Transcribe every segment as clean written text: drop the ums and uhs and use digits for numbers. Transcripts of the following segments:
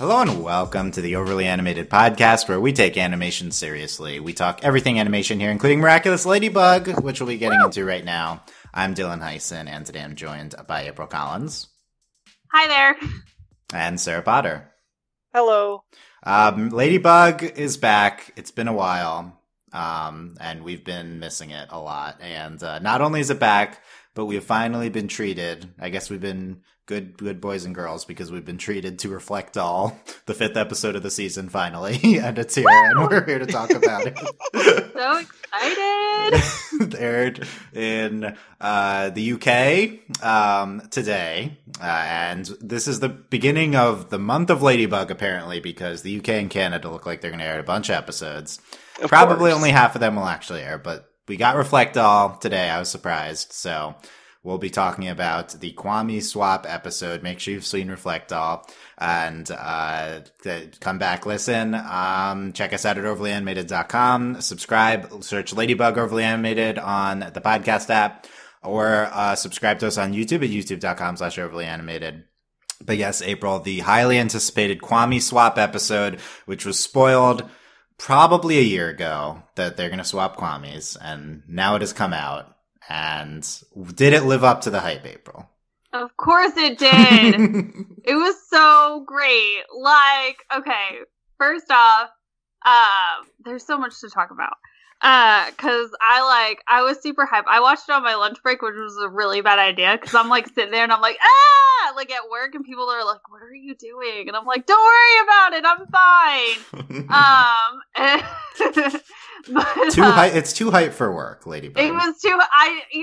Hello and welcome to the Overly Animated Podcast, where we take animation seriously. We talk everything animation here, including Miraculous Ladybug, which we'll be getting into right now. I'm Dylan Heisen, and today I'm joined by April Collins. Hi there. And Sarah Potter. Hello. Ladybug is back. It's been a while, and we've been missing it a lot. And not only is it back, but we've finally been treated. I guess we've been good boys and girls because we've been treated to Reflect All, the 5th episode of the season, finally. And it's here, and we're here to talk about it. So excited! Aired in the UK today. And this is the beginning of the month of Ladybug, apparently, because the UK and Canada look like they're going to air a bunch of episodes. Probably only half of them will actually air, but we got Reflect All today. I was surprised. So we'll be talking about the Kwame Swap episode. Make sure you've seen Reflect All and come back, listen. Check us out at overlyanimated.com. Subscribe, search Ladybug Overly Animated on the podcast app, or subscribe to us on YouTube at youtube.com/overlyanimated. But yes, April, the highly anticipated Kwame Swap episode, which was spoiled probably a year ago that they're going to swap Kwames, and now it has come out. And did it live up to the hype, April? Of course it did. It was so great. Like, okay, first off, there's so much to talk about. Cause I was super hyped. I watched it on my lunch break, which was a really bad idea. Cause I'm like sitting there and I'm like, like at work, and people are like, what are you doing? And I'm like, don't worry about it. I'm fine. But, it's too hype for work, Ladybug. It was too, you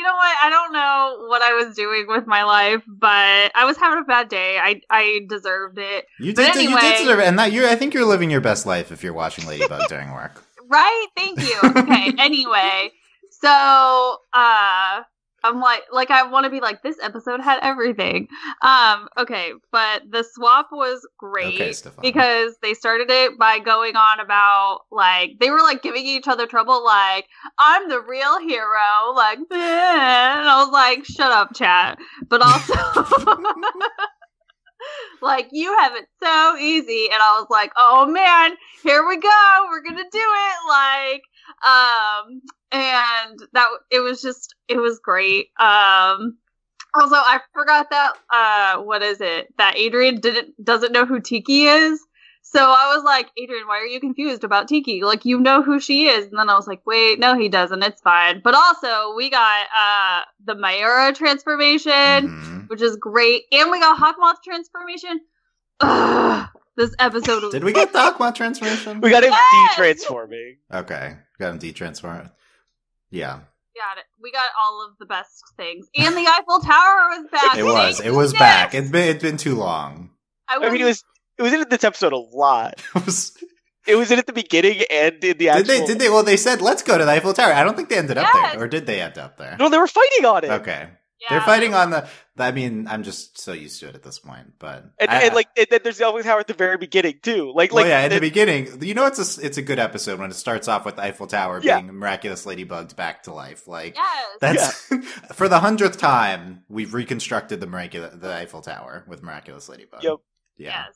know what? I don't know what I was doing with my life, but I was having a bad day. I deserved it. You did deserve it. And I think you're living your best life if you're watching Ladybug during work. Right? Thank you. Okay. Anyway, so, I'm like I want to be like, this episode had everything. Okay, but the swap was great because they started it by going on about, like, they were like giving each other trouble, like, I'm the real hero, like, and I was like, shut up, chat. But also, like, you have it so easy, and I was like, oh man, here we go, we're gonna do it, like, and it was great. Also, I forgot that, what is it? That Adrien doesn't know who Tiki is. So I was like, Adrien, why are you confused about Tiki? Like, you know who she is. And then I was like, wait, no, he doesn't. It's fine. But also, we got, the Mayura transformation, which is great. And we got Hawkmoth transformation. Ugh, this episode was... Did we get the Hawkmoth transformation? We got him de-transforming. Okay. Got him de-transforming. Yeah. Got it. We got all of the best things. And the Eiffel Tower was back. It was back. It's been too long. I mean, it was in this episode a lot. It was in at the beginning and in the actual... Did they? Well, they said, let's go to the Eiffel Tower. I don't think they ended up there. Or did they end up there? No, they were fighting on it. Okay. Yeah, they're fighting on the... I mean, I'm just so used to it at this point, but... And then there's the Eiffel Tower at the very beginning, too. In the beginning, you know, it's a good episode when it starts off with the Eiffel Tower being Miraculous Ladybug's back to life. Like, that's... For the 100th time, we've reconstructed the Eiffel Tower with Miraculous Ladybug. Yep. Yeah. Yes.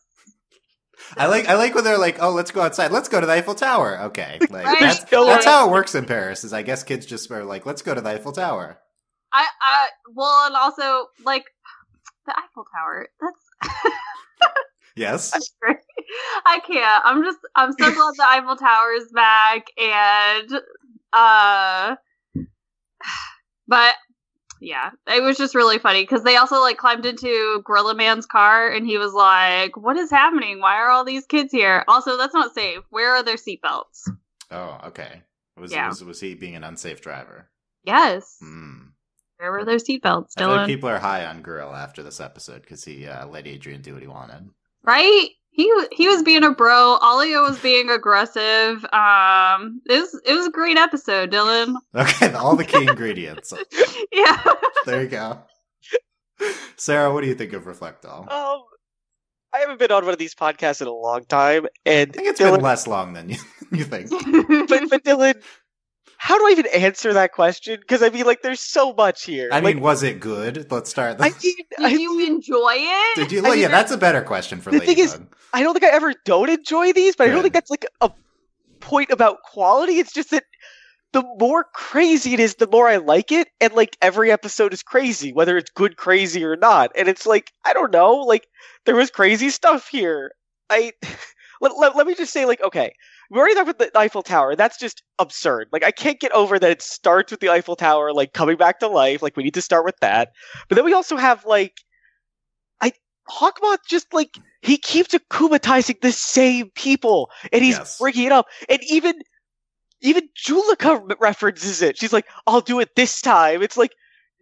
I like when they're like, oh, let's go outside. Let's go to the Eiffel Tower. Okay. Like, right. That's how it works in Paris, is I guess kids just are like, let's go to the Eiffel Tower. Well, and also, like, the Eiffel Tower, that's... Yes? That's great. I can't. I'm so glad the Eiffel Tower is back, and, but, yeah, it was just really funny, because they also, like, climbed into Gorilla Man's car, and he was like, what is happening? Why are all these kids here? Also, that's not safe. Where are their seatbelts? Oh, okay. Was he being an unsafe driver? Yes. Hmm. Where were their seatbelts, Dylan? I feel like people are high on Gorilla after this episode because he let Adrien do what he wanted. Right? He was being a bro. Alia was being aggressive. It was a great episode, Dylan. Okay, all the key ingredients. Yeah. There you go. Sarah, what do you think of Reflect All? I haven't been on one of these podcasts in a long time, and I think it's been less long than you think. but Dylan, how do I even answer that question? Because I mean, like, there's so much here. I mean, was it good? Let's start. Did you enjoy it? Did you? Well, yeah, that's a better question for Ladybug. The thing is, I don't think I ever don't enjoy these, but I don't think that's like a point about quality. It's just that the more crazy it is, the more I like it, and like every episode is crazy, whether it's good crazy or not. And it's like, I don't know, like there was crazy stuff here. Let me just say, like, okay, we already talked about the Eiffel Tower. That's just absurd. Like, I can't get over that it starts with the Eiffel Tower, like, coming back to life. Like, we need to start with that. But then we also have, like, Hawkmoth just, like, he keeps akumatizing the same people. And he's bringing it up. And even Juleka references it. She's like, I'll do it this time. It's like,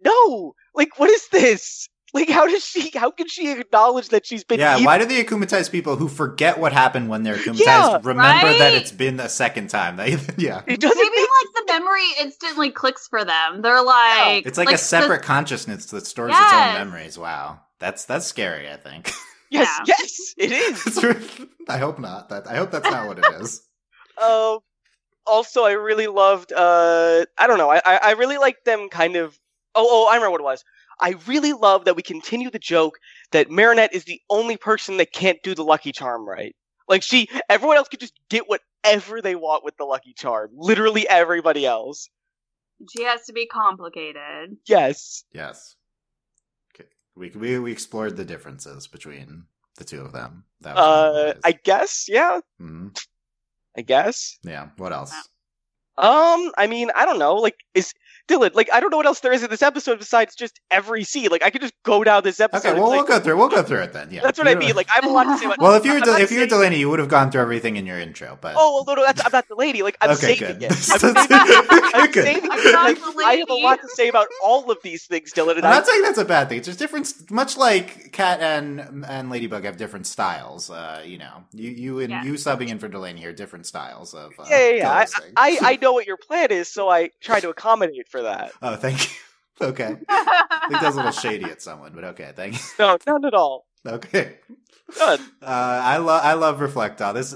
no! Like, what is this? Like, how can she acknowledge that she's been evil? Why do the akumatized people who forget what happened when they're akumatized remember that it's been a second time? It doesn't maybe, like, the memory instantly clicks for them. They're like... It's like a separate consciousness that stores its own memories. Wow. That's scary, I think. Yes, it is. I hope not. I hope that's not what it is. Also, I really loved, I don't know, I really liked them kind of... Oh, I remember what it was. I really love that we continue the joke that Marinette is the only person that can't do the Lucky Charm right. Like, everyone else could just get whatever they want with the Lucky Charm. Literally everybody else. She has to be complicated. Yes. Yes. Okay. We explored the differences between the two of them. That was I guess, yeah. Mm-hmm. I guess. Yeah. What else? I mean, I don't know. Like, Dylan, like, I don't know what else there is in this episode besides just every scene. Like, I could just go down this episode. Okay, well, we'll go through it then. Yeah, that's what I mean. Like, I have a lot to say about. Well, if you were Delaney, you would have gone through everything in your intro. But no, I'm not Delaney. Like, I'm saving it. I'm saving it. Like, I have a lot to say about all of these things, Dylan. And I'm not saying that's a bad thing. It's just different. Much like Cat and Ladybug have different styles. You know, you subbing in for Delaney are different styles of. I know what your plan is, so I try to accommodate for that. Oh, thank you. Okay. I think that's a little shady at someone, but okay, thank you. No, not at all. Okay. Good. I love Reflectile. This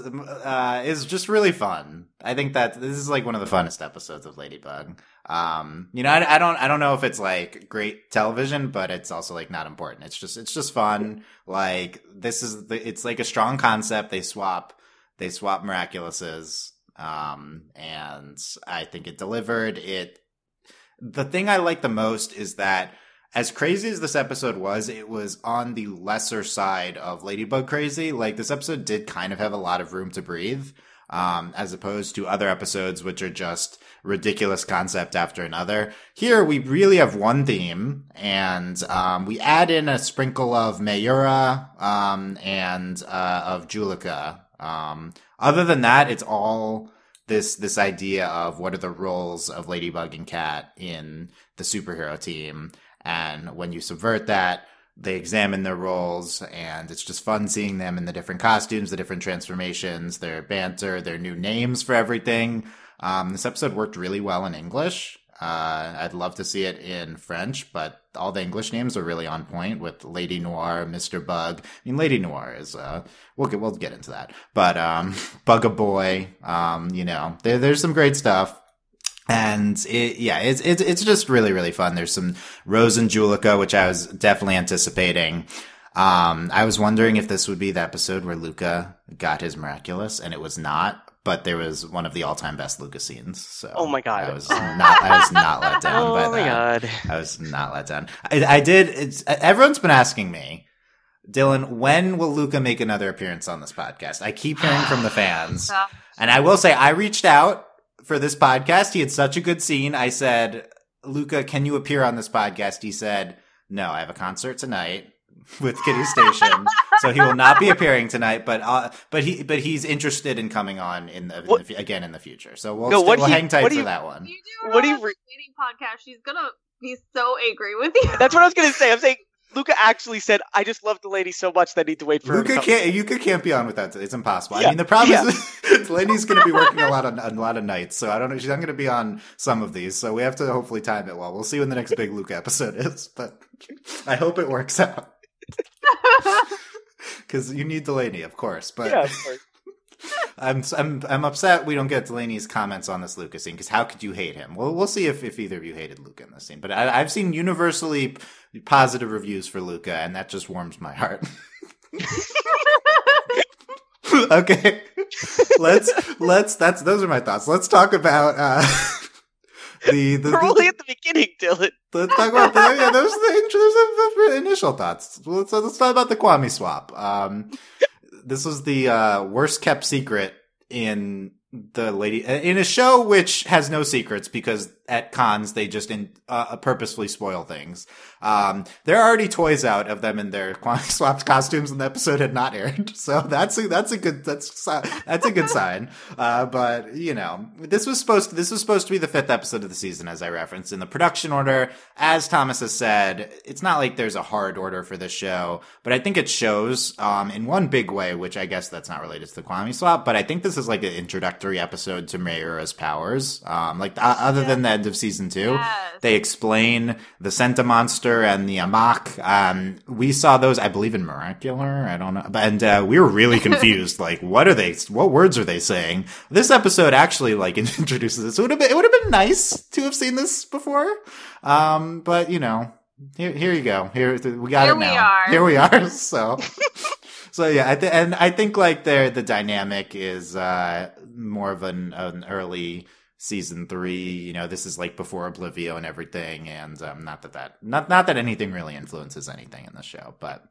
is just really fun. I think that this is like one of the funnest episodes of Ladybug. You know, I don't know if it's like great television, but it's also like not important. It's just fun. Like it's like a strong concept. They swap Miraculouses. And I think it delivered. The thing I like the most is that as crazy as this episode was, it was on the lesser side of Ladybug crazy. Like, this episode did kind of have a lot of room to breathe, as opposed to other episodes, which are just ridiculous concept after another. Here, we really have one theme, and we add in a sprinkle of Mayura, and of Juleka. Other than that, it's all this idea of what are the roles of Ladybug and Cat in the superhero team. And when you subvert that, they examine their roles, and it's just fun seeing them in the different costumes, the different transformations, their banter, their new names for everything. This episode worked really well in English. I'd love to see it in French, but all the English names are really on point with Lady Noir, Mr. Bug. I mean, Lady Noir is, we'll get into that. But, Bug-a-Boy, you know, there's some great stuff. And it's just really, really fun. There's some Rose and Juleka, which I was definitely anticipating. I was wondering if this would be the episode where Luca got his Miraculous, and it was not. But there was one of the all-time best Luca scenes. So oh my god, I was not let down by that. Oh my god, I was not let down. I did. Everyone's been asking me, Dylan, when will Luca make another appearance on this podcast? I keep hearing from the fans, and I will say I reached out for this podcast. He had such a good scene. I said, Luca, can you appear on this podcast? He said, no, I have a concert tonight with Kitty Station, so he will not be appearing tonight. But he's interested in coming on again in the future. So we'll hang tight for that one. You do a dating podcast. She's gonna be so angry with you. That's what I was gonna say. I'm saying Luca actually said, "I just love the lady so much that I need to wait for Luca." Luca can't be on with that. It's impossible. Yeah. I mean, the problem is Lainey's going to be working a lot of nights, so I don't know. She's not going to be on some of these, so we have to hopefully time it well. We'll see when the next big Luca episode is, but I hope it works out. Because you need Delaney, of course. But yeah, of course. I'm upset we don't get Delaney's comments on this Luca scene, because how could you hate him? Well, we'll see if either of you hated Luca in this scene. But I've seen universally positive reviews for Luca, and that just warms my heart. Okay, those are my thoughts. Let's talk about We're only at the beginning, Dylan. Let's talk about those the initial thoughts. Let's talk about the Kwame swap. This was the worst kept secret in a show which has no secrets, because at cons they just purposefully spoil things. There are already toys out of them in their Kwame swapped costumes, and the episode had not aired, so that's a good sign. But this was supposed to be the 5th episode of the season, as I referenced in the production order. As Thomas has said, it's not like there's a hard order for this show, but I think it shows in one big way, which I guess that's not related to the Kwame swap, but I think this is like an introductory episode to Mayura's powers. Other than the end of season 2, Yes. they explain the Senta monster and the Amak. We saw those, I believe, in Miracular. I don't know, and we were really confused. Like, what words are they saying? This episode actually introduces this. It would have been nice to have seen this before. But here you go. Here we got Here it now. we are. Here we are. So yeah, I think the dynamic is more of an early season 3. This is like before Oblivio and everything, and not that anything really influences anything in the show, but.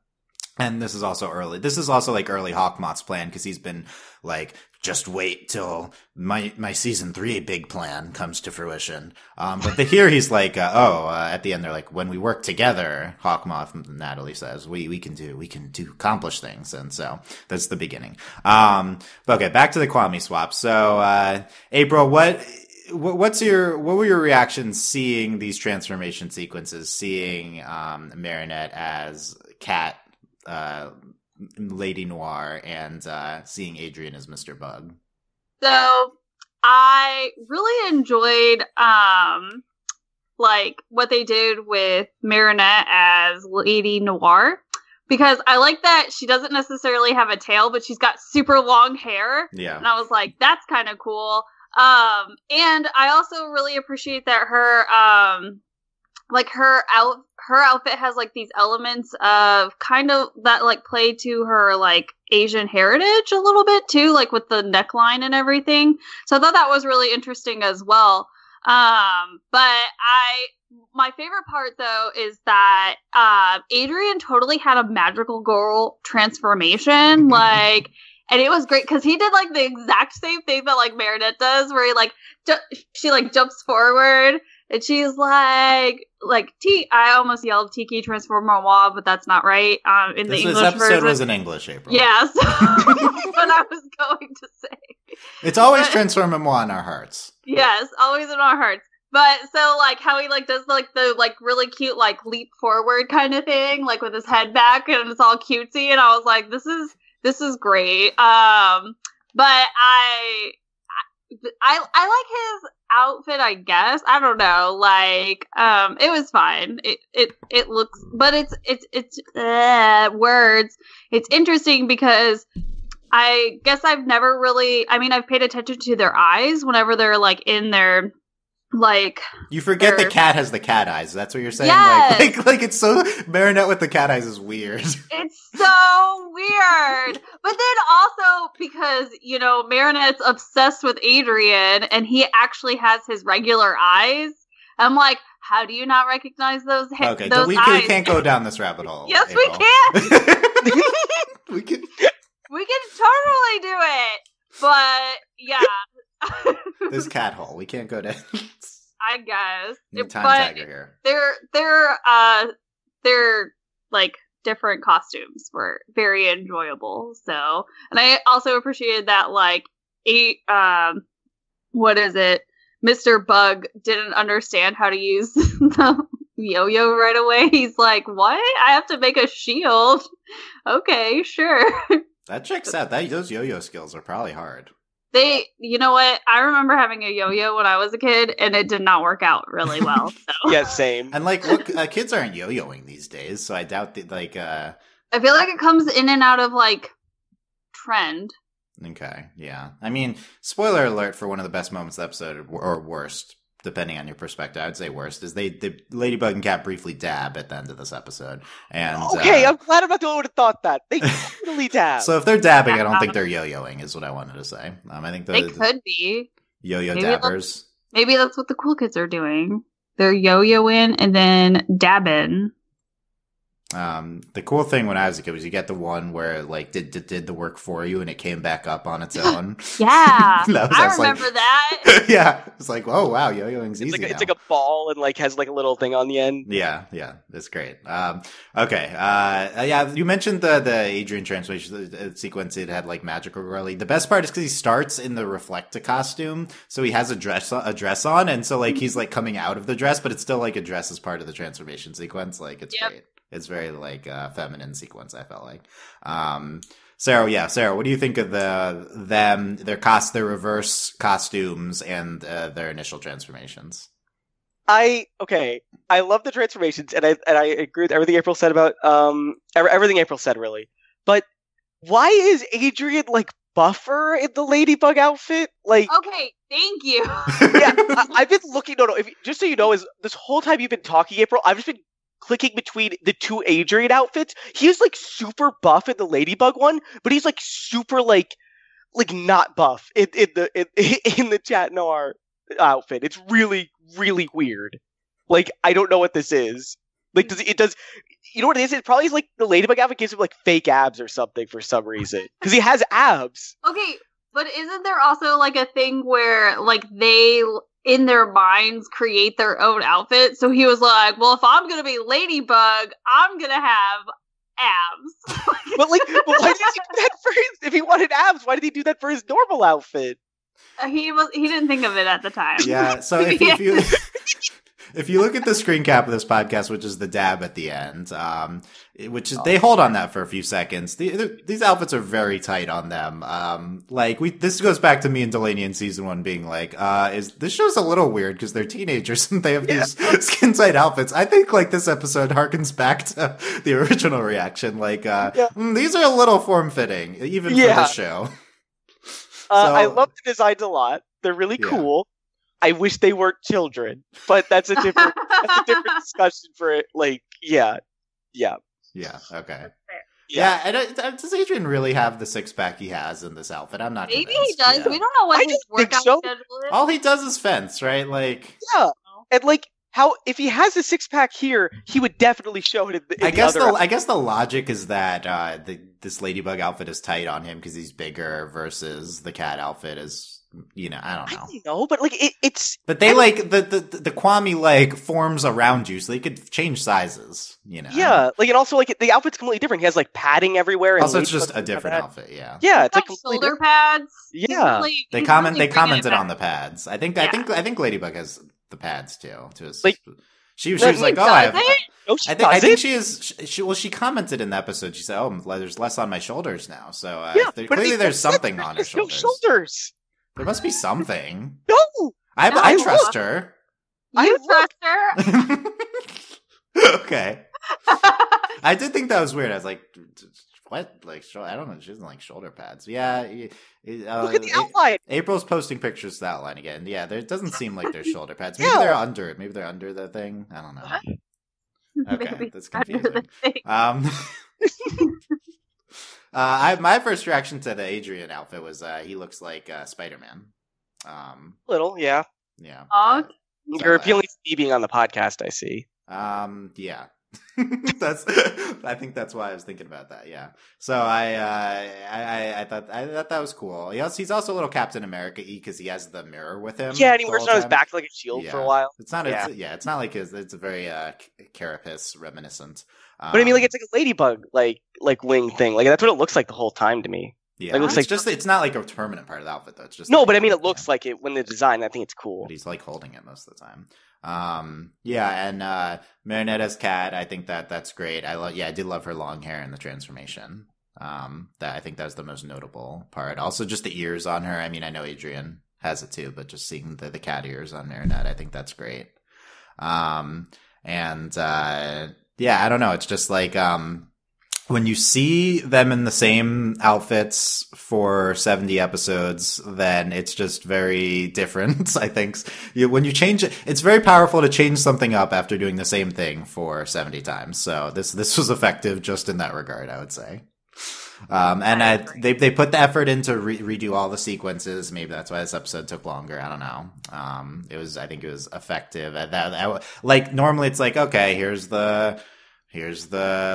And this is also early. This is also like early Hawkmoth's plan, because he's been like, just wait till my season 3 big plan comes to fruition. But here he's like, at the end they're like, when we work together, Hawkmoth and Natalie says, we can accomplish things. And so that's the beginning. But okay, back to the Kwame swap. So, April, what were your reactions seeing these transformation sequences, seeing Marinette as Cat, Lady Noir, and seeing Adrian as Mr. Bug? So I really enjoyed what they did with Marinette as Lady Noir, because I like that she doesn't necessarily have a tail, but she's got super long hair. Yeah. And I was like, that's kind of cool. And I also really appreciate that her her outfit has like these elements of kind of that like play to her like Asian heritage a little bit too, like with the neckline and everything. So I thought that was really interesting as well. But my favorite part though is that Adrian totally had a magical girl transformation, like. And it was great because he did like the exact same thing that like Marinette does, where he she jumps forward and she's like I almost yelled Tiki Transformer, but that's not right. In the English version, this episode was in English, April. Yes, what I was going to say. It's always Transformer in our hearts. Yes, always in our hearts. But so like how he does the really cute leap forward kind of thing, like with his head back, and it's all cutesy, and I was like, this is great. But I like his outfit, I guess. I don't know. It was fine. It looks, but it's words. It's interesting because I guess I've never really, I've paid attention to their eyes whenever they're in their you forget the cat has the cat eyes. That's what you're saying. Yes. Like it's so Marinette with the cat eyes is weird. It's so weird. But then also because Marinette's obsessed with Adrian and he actually has his regular eyes. I'm like, how do you not recognize those? Okay, those we eyes? Can't go down this rabbit hole. Yes, April. we can. We can. We can totally do it. But yeah. This cat hole. We can't go down. I guess. Time but Tiger here. They're different costumes were very enjoyable. So, and I also appreciated that what is it? Mr. Bug didn't understand how to use the yo-yo right away. He's like, "What? I have to make a shield." Okay, sure. That checks out. Those yo-yo skills are probably hard. You know what? I remember having a yo-yo when I was a kid, and it did not work out really well. So. Yeah, same. And kids aren't yo-yoing these days, so I doubt that. I feel like it comes in and out of trend. Okay, yeah. I mean, spoiler alert for one of the best moments of the episode, or worst, depending on your perspective. I would say worst is the Ladybug and Cat briefly dab at the end of this episode. And okay, I'm glad I'm not the one who would have thought that. They totally dab. So if they're dabbing, I don't think they're yo-yoing, is what I wanted to say. I think they could be yo-yo dabbers. Maybe that's what the cool kids are doing. They're yo-yoing and then dabbing. The cool thing when I was a kid was you get the one where like did the work for you and it came back up on its own. Yeah, I remember that. Yeah, it's like, oh wow, yo-yoing's easy. It's like a ball and like has like a little thing on the end. Yeah, that's great. Okay, yeah, you mentioned the Adrian transformation sequence. It had like magical girly. The best part is because he starts in the Reflecta costume, so he has a dress on, and so like he's like coming out of the dress, but it's still like a dress as part of the transformation sequence. Like it's great. It's very like feminine sequence, I felt like. Sarah, what do you think of their reverse costumes and their initial transformations? I love the transformations, and I agree with everything April said about everything April said, really. But why is Adrian like buffer in the Ladybug outfit? Like, okay, thank you. Yeah, I've been looking. No, just so you know, is this whole time you've been talking, April, I've just been clicking between the two Adrian outfits. He's like super buff in the Ladybug one, but he's like super like not buff in the Chat Noir outfit. It's really, really weird. Like, I don't know what this is. Like, does you know what it is? It probably is like the Ladybug outfit gives him like fake abs or something for some reason, because he has abs. Okay, but isn't there also like a thing where like they in their minds create their own outfit? So he was like, well, if I'm gonna be Ladybug, I'm gonna have abs. But like, why did he do that for his, if he wanted abs, why did he do that for his normal outfit? He didn't think of it at the time. Yeah, so if you look at the screen cap of this podcast, which is the dab at the end, they hold on that for a few seconds. These outfits are very tight on them. This goes back to me and Delaney in season 1 being like, this show's a little weird because they're teenagers and they have these skin tight outfits. I think like this episode harkens back to the original reaction. Like, these are a little form fitting, even for this show. I love the designs a lot. They're really cool. I wish they weren't children, but that's a different discussion for it. Like, yeah, okay. Yeah, and does Adrian really have the six-pack he has in this outfit? I'm not Maybe convinced. he does. Yeah. We don't know what his workout schedule is. All he does is fence, right? Like, yeah, and like how if he has a six-pack here, he would definitely show it in the I guess the logic is that this Ladybug outfit is tight on him because he's bigger versus the cat outfit is. You know, I don't know. I know, but like it's. But they like the Kwame like forms around you, so they could change sizes. You know. Yeah, like and also like the outfit's completely different. He has like padding everywhere. And also, it's just a different outfit. Yeah. Yeah, it's like shoulder pads. Yeah, they commented on the pads. I think Ladybug has the pads too. Like she was like, oh, I have. No, I think she is. She commented in the episode. She said, "Oh, there's less on my shoulders now." So clearly, there's something on her shoulders. No shoulders. There must be something. No! I trust her. You trust her? Okay. I did think that was weird. I was like, what? Like, I don't know. She doesn't like shoulder pads. Yeah. Look at the outline. April's posting pictures of the outline again. Yeah, there doesn't seem like there's shoulder pads. Maybe they're under it. Maybe they're under the thing. I don't know. Okay, that's confusing. My first reaction to the Adrian outfit was he looks like Spider-Man. Little, yeah. Yeah. You're appealing to me being on the podcast, I see. Yeah. I think that's why I was thinking about that. Yeah. So I thought that was cool. He's also a little Captain America-y because he has the mirror with him. Yeah, and he wears on his back like a shield for a while. It's not. It's not like it's a very Carapace reminiscent. But I mean, like it's like a ladybug like wing thing. Like that's what it looks like the whole time to me. Yeah, it looks it's not like a permanent part of the outfit though. It's just but I mean, it looks like it when the design. I think it's cool. But he's like holding it most of the time. And Marinetta's cat. I think that's great. I did love her long hair and the transformation. That I think that was the most notable part. Also, just the ears on her. I mean, I know Adrian has it too, but just seeing the cat ears on Marinette, I think that's great. Yeah, I don't know. It's just like when you see them in the same outfits for 70 episodes, then it's just very different. I think when you change it, it's very powerful to change something up after doing the same thing for 70 times. So this was effective just in that regard, I would say. They put the effort in to redo all the sequences. Maybe that's why this episode took longer. I don't know. I think it was effective. Like normally it's like, okay, here's the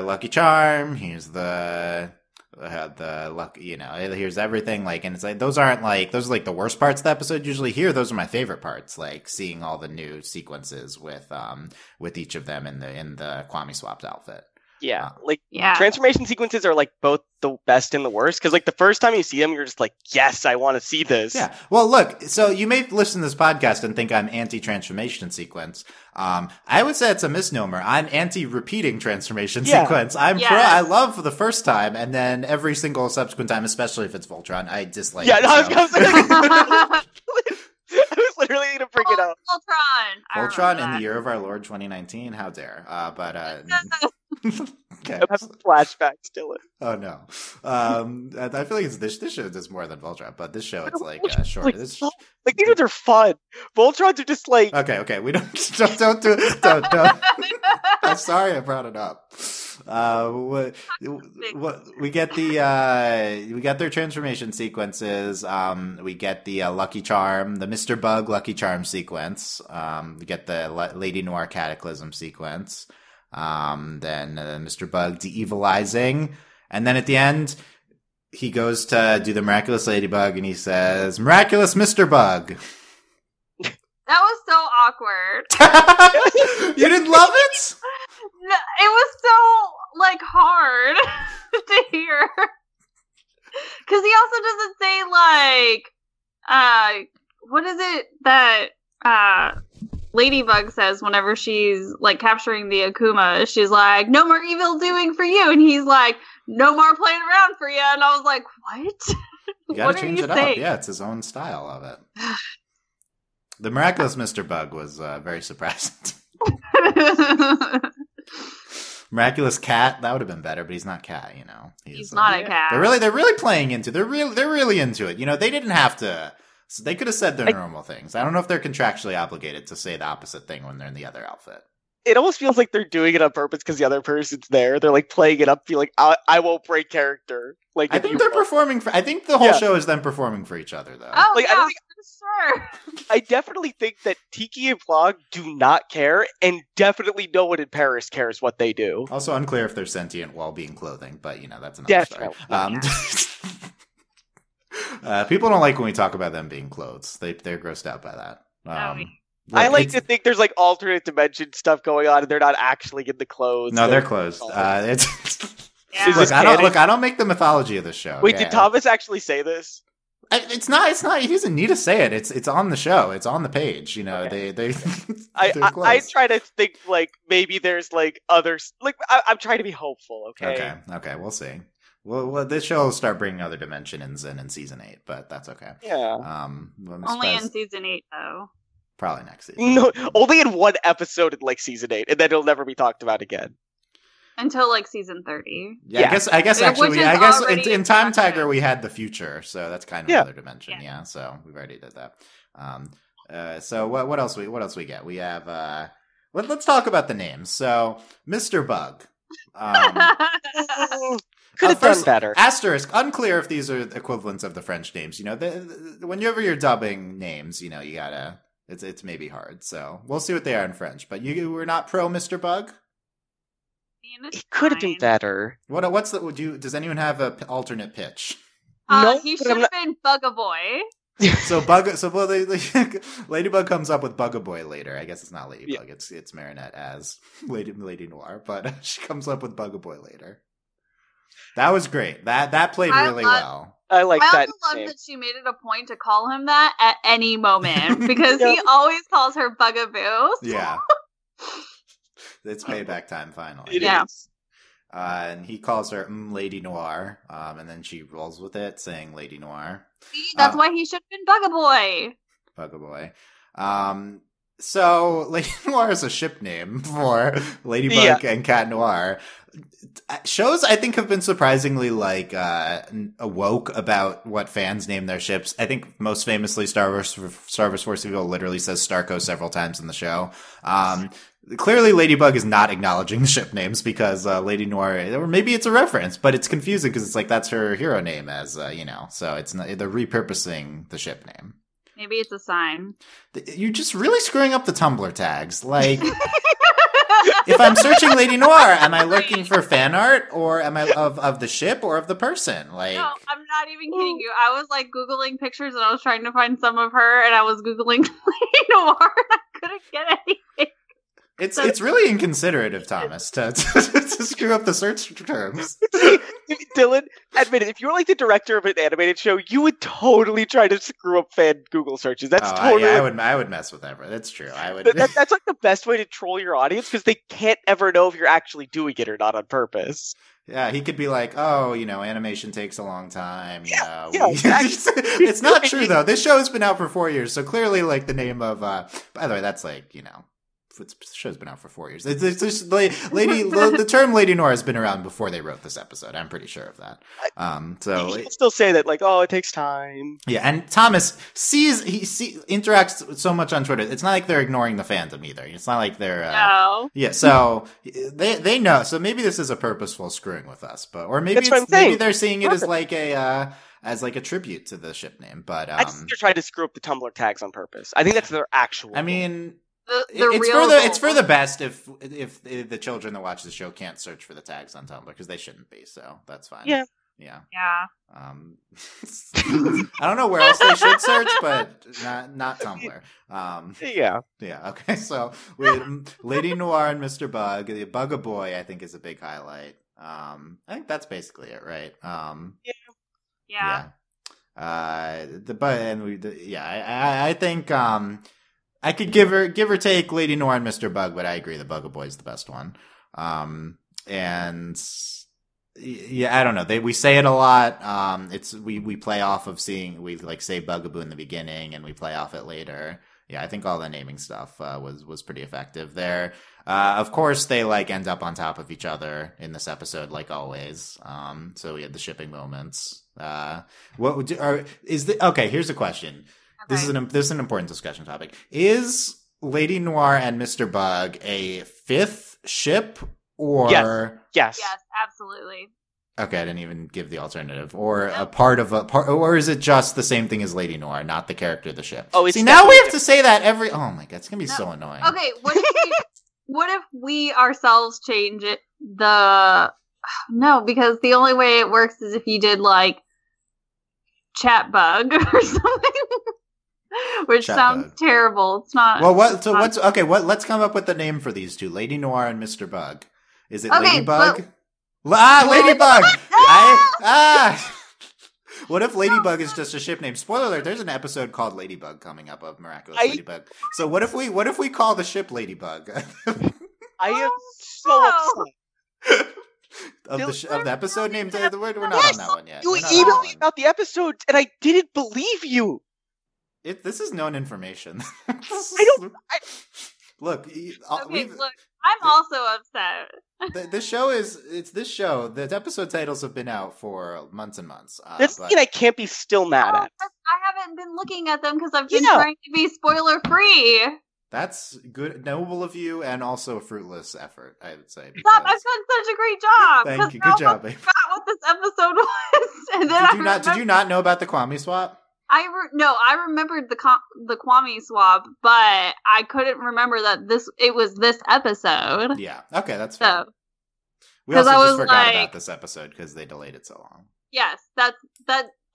Lucky Charm, here's the luck, here's everything, like, and it's like those are like the worst parts of the episode usually. Here, those are my favorite parts, like seeing all the new sequences with each of them in the Kwame swapped outfit. Yeah, transformation sequences are like both the best and the worst, because like the first time you see them, you're just like, yes, I want to see this. Yeah. Well, look, so you may listen to this podcast and think I'm anti-transformation sequence. I would say it's a misnomer. I'm anti-repeating transformation sequence. I love the first time, and then every single subsequent time, especially if it's Voltron, I dislike. Yeah, I was literally going to bring it up. Voltron in the year of our Lord 2019. How dare? Okay. I'm having flashbacks, Dylan. Oh no. I feel like this show does more than Voltron, but this show it's like short. Like, these ones are fun. Voltrons are just like okay. We don't. I'm sorry I brought it up. What we get we got their transformation sequences. We get the Lucky Charm, the Mr. Bug Lucky Charm sequence. We get the Lady Noir Cataclysm sequence. Then Mr. Bug de-evilizing, and then at the end he goes to do the Miraculous Ladybug and he says, "Miraculous Mr. Bug." That was so awkward. You didn't love it? No, it was so like hard to hear, because he also doesn't say like what is it that Ladybug says whenever she's like capturing the Akuma. She's like, "No more evil doing for you," and he's like, "No more playing around for you." And I was like, "What? You gotta change it up." Yeah, it's his own style of it. The Miraculous Mr. Bug was very surprising. Miraculous Cat, that would have been better, but he's not Cat. He's not a cat. They're really playing into. They're really into it. They didn't have to. So they could have said their normal things. I don't know if they're contractually obligated to say the opposite thing when they're in the other outfit. It almost feels like they're doing it on purpose because the other person's there. They're like playing it up, feeling I won't break character. Like I think they're performing for. I think the whole show is them performing for each other, though. Oh, yeah, I don't think, sure. I definitely think that Tiki and Plog do not care, and definitely no one in Paris cares what they do. Also unclear if they're sentient while being clothing, but that's another story. People don't like when we talk about them being clothes. They're grossed out by that. I like to think there's like alternate dimension stuff going on, and they're not actually in the clothes. No, they're closed. I don't make the mythology of the show. Wait, did Thomas actually say this? It's not. He doesn't need to say it. It's on the show. It's on the page. Okay. I try to think like maybe there's like others. Like I'm trying to be hopeful. Okay. Okay. We'll see. Well, this show will start bringing other dimensions in season 8, but that's okay. Yeah. Only in season 8, though. Probably next season. No, only in one episode in like season 8, and then it'll never be talked about again. Until like season 30. Yeah. I guess in Time Tiger we had the future, so that's kind of another dimension. Yeah. So we've already did that. So what else we get? We have let's talk about the names. So Mr. Bug. Could have done better. Asterisk. Unclear if these are equivalents of the French names. Whenever you're dubbing names, you gotta. It's maybe hard. So we'll see what they are in French. But you were not pro Mr. Bug. It could have been better. What's the? Does anyone have an alternate pitch? No, he should have been Bugaboy. Ladybug comes up with Bugaboy later. I guess it's not Ladybug. Yeah. It's Marinette as Lady Noir, but she comes up with Bugaboy later. That was great. That played really well. I like that. I also love that she made it a point to call him that at any moment because he always calls her Bugaboo. Yeah. It's payback time finally. It is. And he calls her Lady Noir, and then she rolls with it, saying Lady Noir. See, that's why he should have been Bugaboy. Bugaboy. So Lady Noir is a ship name for Ladybug and Cat Noir. Shows, I think, have been surprisingly awoke about what fans name their ships. I think most famously Star Wars Force Eagle literally says Starco several times in the show. Clearly Ladybug is not acknowledging the ship names because Lady Noir, or maybe it's a reference, but it's confusing because it's like that's her hero name as, so it's not, they're repurposing the ship name. Maybe it's a sign. You're just really screwing up the Tumblr tags. Like, if I'm searching Lady Noir, am I looking for fan art, or am I of the ship or of the person? Like, no, I'm not even kidding you. I was like Googling pictures and I was trying to find some of her, and I was Googling Lady Noir and I couldn't get anything. It's really inconsiderate of Thomas to screw up the search terms. Dylan, admit it, if you were like the director of an animated show, you would totally try to screw up fan Google searches. That's totally. I would mess with Everett. That's true. I would. That's like the best way to troll your audience because they can't ever know if you're actually doing it or not on purpose. Yeah, he could be like, "Oh, animation takes a long time." Yeah, exactly. It's not true though. This show has been out for 4 years, so clearly, like the name of. By the way, that's like the show's been out for 4 years. It's just the term Lady Noir has been around before they wrote this episode. I'm pretty sure of that. So you can still say that, like, oh, it takes time. Yeah, and Thomas interacts so much on Twitter. It's not like they're ignoring the fandom either. It's not like they're no. Yeah, so they know. So maybe this is a purposeful screwing with us, or maybe maybe they're seeing it as like a tribute to the ship name. But I think they're trying to screw up the Tumblr tags on purpose. I think that's their actual. I mean. It's for the best if the children that watch the show can't search for the tags on Tumblr because they shouldn't be, so that's fine. Yeah. I don't know where else they should search, but not Tumblr. Yeah. Okay, so with Lady Noir and Mr. Bug, the Bug-a-Boy, I think is a big highlight. I think that's basically it, right? Yeah. I think. I could give or take Lady Noir and Mr. Bug, but I agree the Bug-a-Boy is the best one. And yeah, I don't know. We say it a lot. We play off of we like say Bugaboo in the beginning and we play off it later. Yeah, I think all the naming stuff was pretty effective there. Of course, they like end up on top of each other in this episode, like always. So we had the shipping moments. Okay? Here's a question. Okay. This is an important discussion topic. Is Lady Noir and Mr. Bug a fifth ship, or yes, absolutely. Okay, I didn't even give the alternative, or a part of or is it just the same thing as Lady Noir, not the character of the ship? Oh, see, now we have to say that every. Oh my god, it's gonna be so annoying. Okay, what if we ourselves change it? No, because the only way it works is if you did like Chat Bug or something. Which sounds terrible. It's not. Well, what's okay? Let's come up with the name for these two, Lady Noir and Mr. Bug. Is it Ladybug? Ladybug! What if Ladybug is just a ship name? Spoiler alert: there's an episode called Ladybug coming up of Miraculous Ladybug. So what if we call the ship Ladybug? I am so upset. Of the episode name, we're not on that one yet. You emailed me about the episode, and I didn't believe you. This is known information. Look, I'm also upset. This show the episode titles have been out for months and months. That's the thing I can't be still mad at. I haven't been looking at them because I've been trying to be spoiler free. That's good, noble of you, and also a fruitless effort, I would say. Stop! I've done such a great job. Thank you. Good job, babe. I forgot what this episode was, and then did you not know about the Kwame swap? I remembered the Kwame swap, but I couldn't remember that it was this episode. Yeah. Okay, that's fine. So, we also just forgot about this episode because they delayed it so long. Yes, that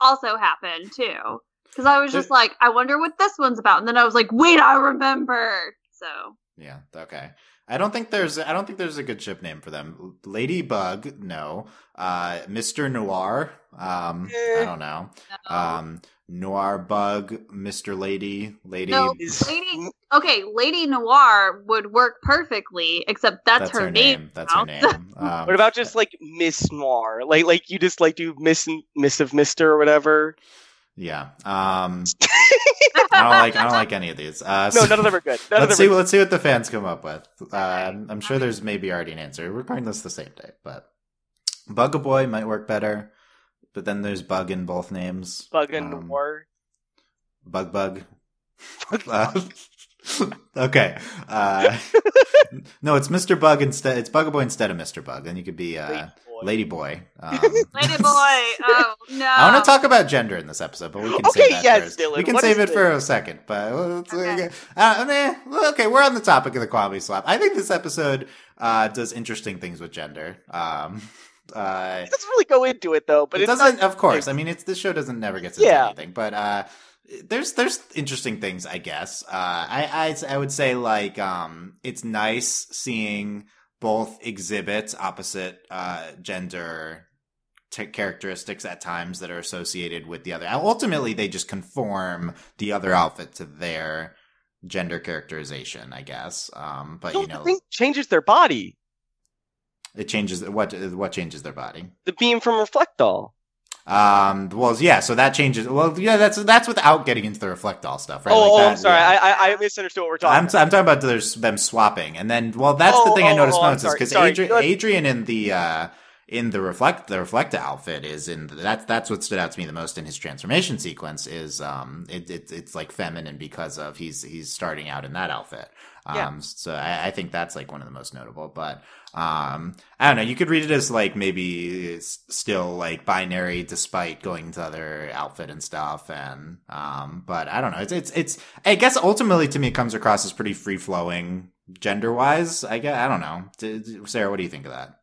also happened too. Because I was just like, I wonder what this one's about, and then I was like, wait, I remember. So yeah, okay. I don't think there's a good ship name for them. Ladybug, no. Mr. Noir, I don't know. No. Noir Bug, Mr. Lady. No, Lady Noir would work perfectly, except that's her name. That's her name. What about just like Miss Noir? Like you just like do Miss of Mr. or whatever? Yeah. I don't like any of these. No, none of them are good. Let's see what the fans come up with. I'm sure there's maybe already an answer. We're recording this the same day, but Bug-a-Boy might work better. But then there's Bug in both names. Bug and War. Bug. Okay. No, it's Mr. Bug instead. It's Bug-a-Boy instead of Mr. Bug. Then you could be Lady Boy. Lady Boy. Oh no. I want to talk about gender in this episode, but we can save that first. Dylan, we can save it for a second. But okay, we're on the topic of the comedy slap. I think this episode does interesting things with gender. It doesn't really go into it though, but it doesn't. Of course, I mean, this show doesn't never gets into anything, but there's interesting things, I guess. I would say like it's nice seeing both exhibit opposite gender characteristics at times that are associated with the other. Ultimately, they just conform the other outfit to their gender characterization, I guess. But so the thing changes their body. It changes what changes their body? The beam from Reflectall. Well, yeah, so that changes. Well, yeah, that's without getting into the Reflectall stuff, right? I'm sorry, yeah. I misunderstood what we're talking about. I'm talking about them swapping, and then, well, that's the thing I noticed most is because Adrian in the Reflecta outfit that's what stood out to me the most in his transformation sequence is it's like feminine because of he's starting out in that outfit. So I think that's like one of the most notable, but I don't know, you could read it as like maybe it's still like binary despite going to other outfit and stuff, and but I don't know, it's I guess ultimately to me it comes across as pretty free flowing gender wise. I don't know, Sarah, what do you think of that?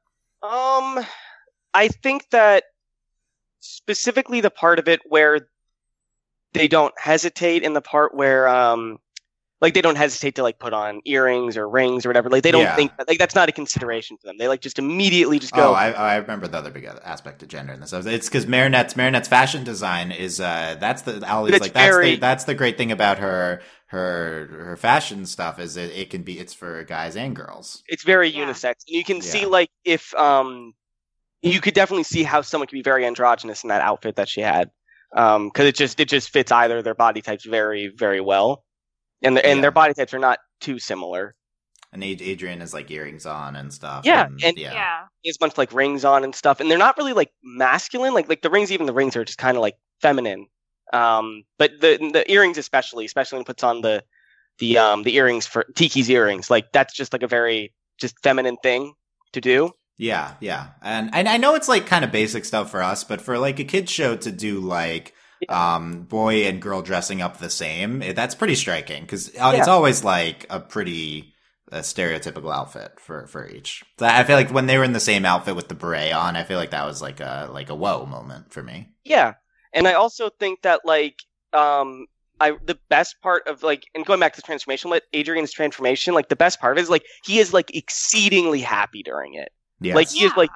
I think that specifically the part of it where they don't hesitate, and the part where like they don't hesitate to like put on earrings or rings or whatever. Like they don't think that, like that's not a consideration for them. They like just immediately just go. Oh, I remember the other big aspect of gender in this. It's because Marinette's fashion design is that's the great thing about her fashion stuff is it's for guys and girls. It's very unisex. And you can see like if you could definitely see how someone could be very androgynous in that outfit that she had, because it just fits either their body types very, very well. And their body types are not too similar. And Adrian has like earrings on and stuff. Yeah, and he has a bunch of like rings on and stuff, and they're not really like masculine. Like the rings the rings are just kind of like feminine. But the earrings especially when he puts on the earrings for Tiki's earrings, like that's just like a very just feminine thing to do. Yeah, and I know it's like kind of basic stuff for us, but for like a kids show to do like boy and girl dressing up the same, that's pretty striking because it's always like a pretty stereotypical outfit for each. So I feel like when they were in the same outfit with the beret on, I feel like that was like a whoa moment for me. Yeah, and I also think that like the best part of like, and going back to the transformation with Adrian's transformation, like the best part of it is like he is like exceedingly happy during it. Yes. Like he is like.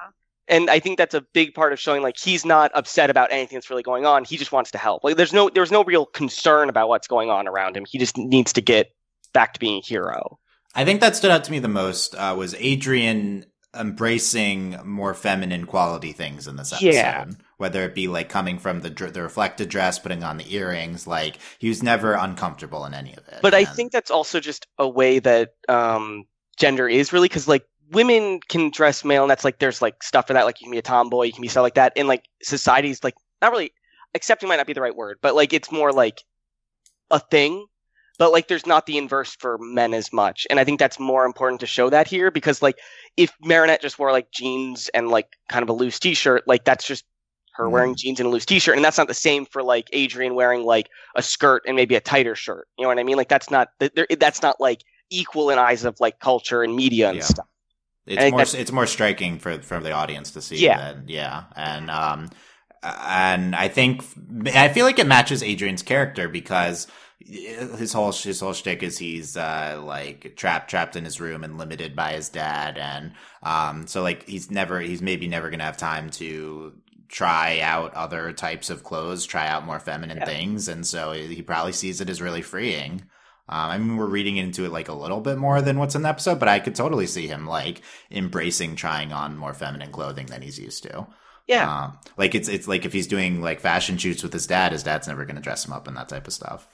And I think that's a big part of showing like he's not upset about anything that's really going on. He just wants to help. Like there's no real concern about what's going on around him. He just needs to get back to being a hero. I think that stood out to me the most was Adrian embracing more feminine quality things in this episode. Yeah. Whether it be like coming from the reflected dress, putting on the earrings, like he was never uncomfortable in any of it. But I think that's also just a way that gender is really, because like women can dress male, and that's like there's like stuff for that. Like you can be a tomboy, you can be stuff like that. And like society's like not really accepting might not be the right word, but like it's more like a thing. But like there's not the inverse for men as much, and I think that's more important to show that here, because like if Marinette just wore like jeans and like kind of a loose t-shirt, like that's just her wearing jeans and a loose t-shirt, and that's not the same for like Adrian wearing like a skirt and maybe a tighter shirt. You know what I mean? Like that's not like equal in eyes of like culture and media and stuff. It's more striking for the audience to see. Yeah. And I feel like it matches Adrian's character because his whole shtick is he's like trapped in his room and limited by his dad, and so like he's maybe never gonna have time to try out other types of clothes, try out more feminine things, and so he probably sees it as really freeing. I mean, we're reading into it like a little bit more than what's in the episode, but I could totally see him like embracing trying on more feminine clothing than he's used to. Yeah. Like it's like if he's doing like fashion shoots with his dad's never going to dress him up and that type of stuff.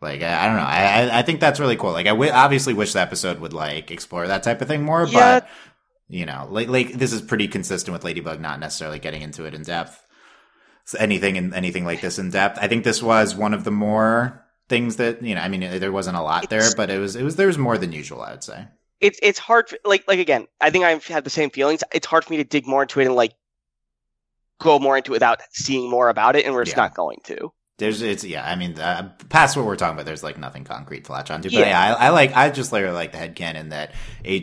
Like I don't know. I think that's really cool. Like obviously wish the episode would like explore that type of thing more, Yeah. but you know, like this is pretty consistent with Ladybug not necessarily getting into it in depth. So anything like this in depth. I think this was one of the more things that, you know, I mean, there wasn't a lot there, but there was more than usual, I would say. It's hard, like again, I think I've had the same feelings. It's hard for me to dig more into it and like go more into it without seeing more about it, and we're just not going to. I mean, past what we're talking about, there's like nothing concrete to latch onto. But I just really like the headcanon that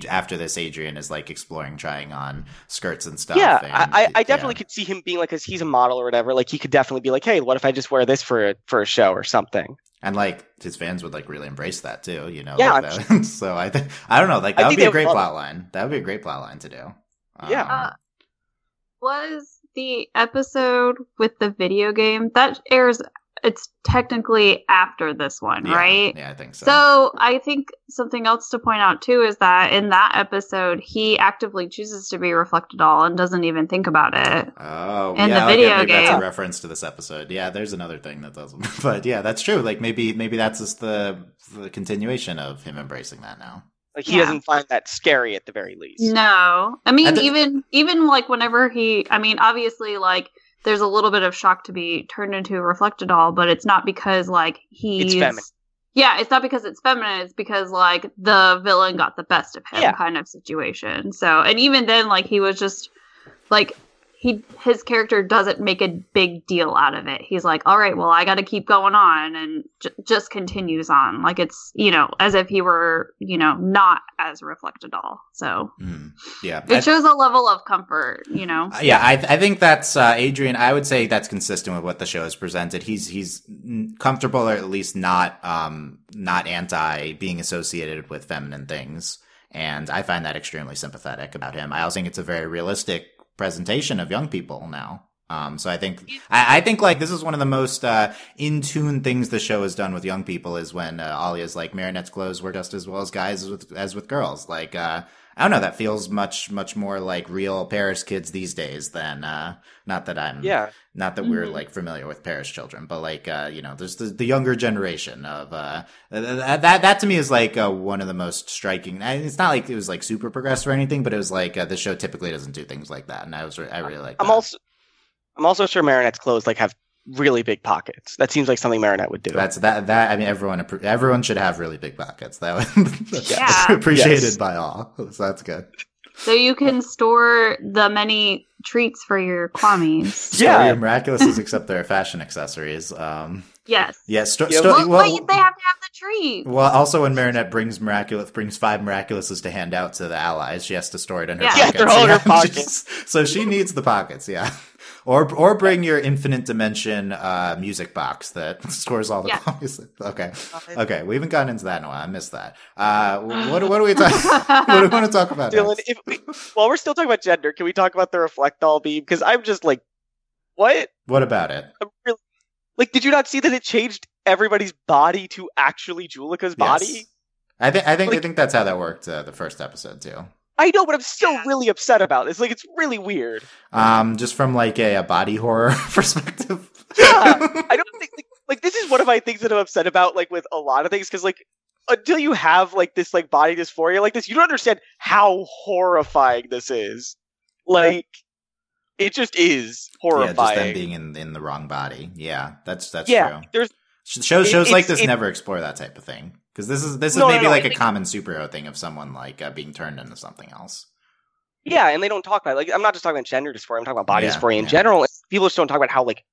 after this, Adrian is like exploring trying on skirts and stuff. Yeah, and, I definitely could see him being like, because he's a model or whatever, like he could definitely be like, hey, what if I just wear this for a show or something? And like his fans would like really embrace that too, you know? Yeah. Like so I don't know, like that would be a great plot line. That would be a great plot line to do. Was the episode with the video game that airs? It's technically after this one, right? Yeah, I think so. So I think something else to point out too is that in that episode, he actively chooses to be reflected all and doesn't even think about it. Oh, in the video maybe game. That's a reference to this episode. Yeah, there's another thing that doesn't. But yeah, that's true. Like maybe that's just the continuation of him embracing that now. Like he doesn't find that scary at the very least. No, I mean even like whenever obviously like. There's a little bit of shock to be turned into a reflected doll, but it's not because like it's feminine. Yeah, it's not because it's feminine. It's because like the villain got the best of him, kind of situation. So, and even then, like he was just like his character doesn't make a big deal out of it. He's like, all right, well, I got to keep going on, and just continues on. Like it's, you know, as if he were, you know, not as a reflected doll. So it shows a level of comfort, you know? I think that's Adrian. I would say that's consistent with what the show has presented. He's comfortable, or at least not anti being associated with feminine things. And I find that extremely sympathetic about him. I also think it's a very realistic presentation of young people now. So I think like this is one of the most in tune things the show has done with young people is when Alia's like Marinette's clothes work just as well as guys as with girls. Like I don't know, that feels much more like real Paris kids these days than not that we're like familiar with Paris children, but like you know, there's the younger generation of that to me is like one of the most striking. It's not like it was like super progressive or anything, but it was like the show typically doesn't do things like that, and I really like that. I'm also sure Marinette's clothes like have really big pockets. That seems like something Marinette would do. That's that. I mean, everyone should have really big pockets. That's appreciated by all. So that's good. So you can store the many treats for your Kwamis. Store your miraculouses, except they're fashion accessories. Yes. Yes. They have to have the treat. Well, also when Marinette brings 5 miraculouses to hand out to the allies, she has to store it in her pockets. Yeah, they're all in her pockets. So she needs the pockets. Yeah. Or bring your infinite dimension music box that stores all the copies. Okay. We haven't gotten into that in a while. I missed that. What do we talk? What do we want to talk about? Dylan, while we're still talking about gender, can we talk about the reflect doll beam? Because I'm just like, what? What about it? Really, like, did you not see that it changed everybody's body to actually Julika's body? Yes. I think that's how that worked the first episode too. I know, but I'm still really upset about this. Like, it's really weird. Just from like a body horror perspective. Yeah, I don't think like this is one of my things that I'm upset about. Like with a lot of things, because like until you have like this like body dysphoria like this, you don't understand how horrifying this is. Like, it just is horrifying. Yeah, just them being in the wrong body. Yeah, that's true. There's shows like this never explore that type of thing. Because this is maybe like a common superhero thing of someone like being turned into something else. Yeah, and they don't talk about it. Like, I'm not just talking about gender dysphoria. I'm talking about body dysphoria in general. People just don't talk about how like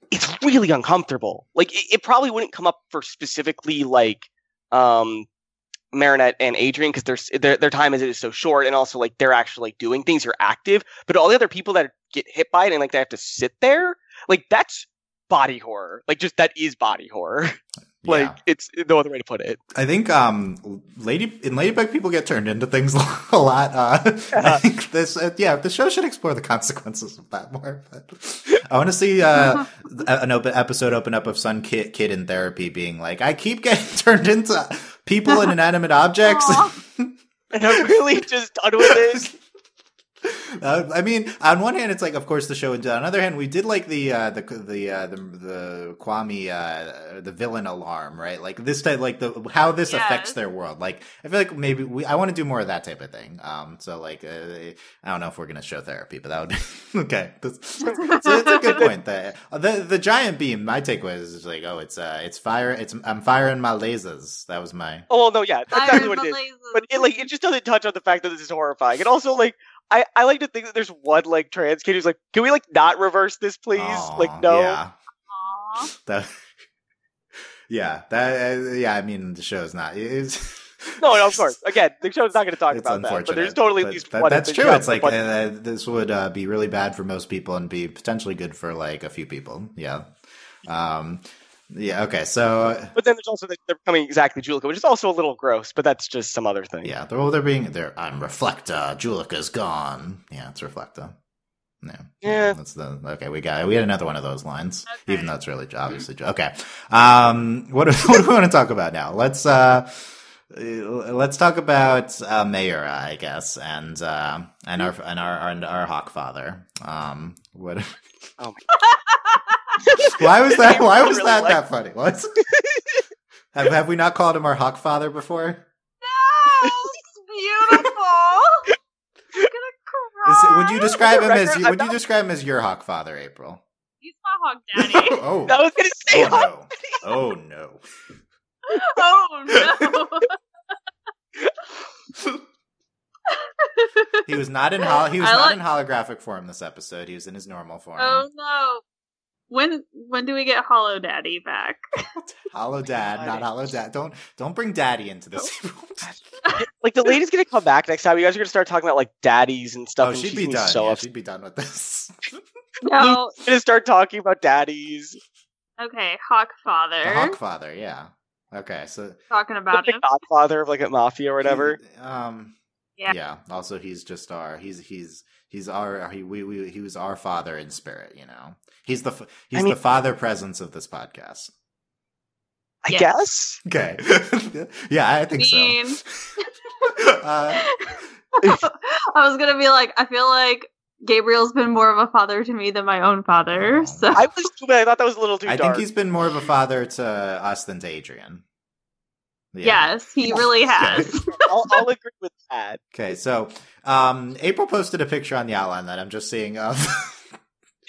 it's really uncomfortable. Like it probably wouldn't come up for specifically like Marinette and Adrian because their time as it is so short, and also like they're actually like, doing things, you're active. But all the other people that get hit by it and like they have to sit there, like that's body horror. Like just that is body horror. Like, it's no other way to put it. I think Ladybug people get turned into things a lot. I think the show should explore the consequences of that more. But I want to see an episode open up of Sun Kid in therapy being like, I keep getting turned into people and inanimate objects. And I'm really just done with this. I mean, on one hand, it's like, of course, the show. And on the other hand, we did like the Kwame, the villain alarm, right? Like this type, like how this affects their world. Like, I feel like maybe I want to do more of that type of thing. So like, I don't know if we're gonna show therapy, but that would be okay. So it's a good point. The giant beam. My takeaway is like, oh, it's fire. I'm firing my lasers. That was my. Oh well, no, yeah, that's exactly what it is. But it just doesn't touch on the fact that this is horrifying, and also like. I like to think that there's one like trans kid who's like, can we like not reverse this, please? Aww, like, no. Yeah. I mean, the show's not. No, of course. Again, the show's not going to talk about that. But there's totally at least one. That's true. It's like this would be really bad for most people and be potentially good for like a few people. Yeah. Yeah. Okay. So, but then there's also that they're becoming exactly Juleka, which is also a little gross. But that's just some other thing. Yeah. They're being. I'm Reflecta. Juleka's gone. Yeah, it's Reflecta. Yeah. That's okay. We had another one of those lines, even though it's really obviously. Okay. What do we want to talk about now? Let's talk about Mayura, I guess, and our Hawkfather. What? Oh my. Why was that? Why was that funny? What? have we not called him our Hawkfather before? No, it's beautiful. I'm gonna cry. Would you describe him as? Would you describe him as your Hawkfather, April? He's my Hawk Daddy. Oh, I was gonna say. Oh no! Oh no! He was not in in holographic form this episode. He was in his normal form. Oh no! When do we get Hollow Daddy back? Hollow Dad, not Hollow Dad. Don't bring Daddy into this. Like the lady's gonna come back next time. You guys are gonna start talking about like daddies and stuff. Oh, and she'd be done. Yeah, she'd be done with this. No, Luke's gonna start talking about daddies. Okay, Hawkfather. The Hawkfather, yeah. Okay, so talking about the him. Godfather of like a mafia or whatever. Yeah. Also, he's just our. He was our father in spirit. You know, he's the father presence of this podcast. I guess. Okay. Yeah, I think so. I was gonna be like, I feel like Gabriel's been more of a father to me than my own father. So I was too bad. I thought that was a little too dark. I think he's been more of a father to us than to Adrian. Yeah. Yes, he really has. Okay. I'll agree with that. Okay, so April posted a picture on the outline that I'm just seeing of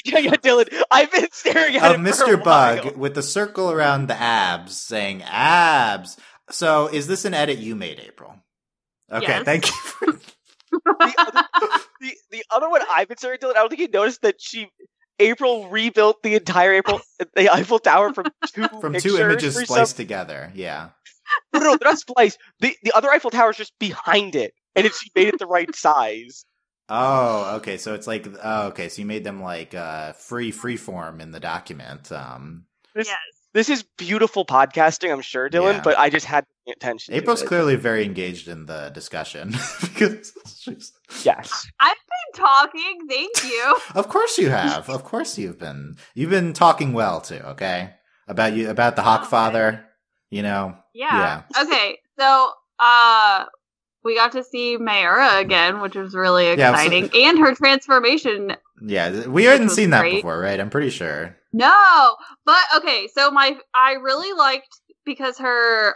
Yeah, Dylan. I've been staring at of him Mr. for a Bug while. with the circle around the abs saying abs. So is this an edit you made, April? Okay, Yes. thank you. For... The other one I've been staring at, Dylan, I don't think you noticed that April rebuilt the entire the Eiffel Tower from two images spliced together. Yeah. No, they're not spliced. The other Eiffel Tower is just behind it, and she made it the right size. Oh, okay. So it's like, okay. So you made them like free form in the document. Yes. This is beautiful podcasting, I'm sure, Dylan. Yeah. But I just had to pay attention. April's to it. clearly very engaged in the discussion because Yes. I've been talking. Thank you. Of course you have. Of course you've been talking well too. Okay, about the Hawkfather. You know. Yeah. Okay. So, we got to see Mayura again, which was really exciting, and her transformation. Yeah, we hadn't seen that great. before, right? I'm pretty sure. No, but okay. So I really liked because her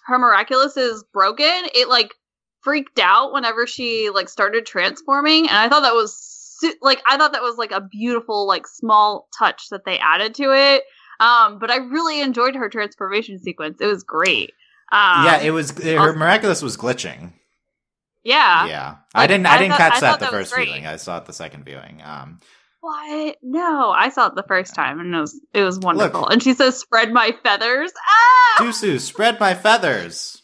miraculous is broken. It like freaked out whenever she like started transforming, and I thought that was like a beautiful like small touch that they added to it. But I really enjoyed her transformation sequence. It was great. Yeah, it was. Her miraculous was glitching. Yeah. Yeah. Like, I didn't catch that the that first great. viewing. I saw it the second viewing. What? No, I saw it the first time and it was wonderful. Look, and she says, "Spread my feathers." Ah! Dusu, spread my feathers.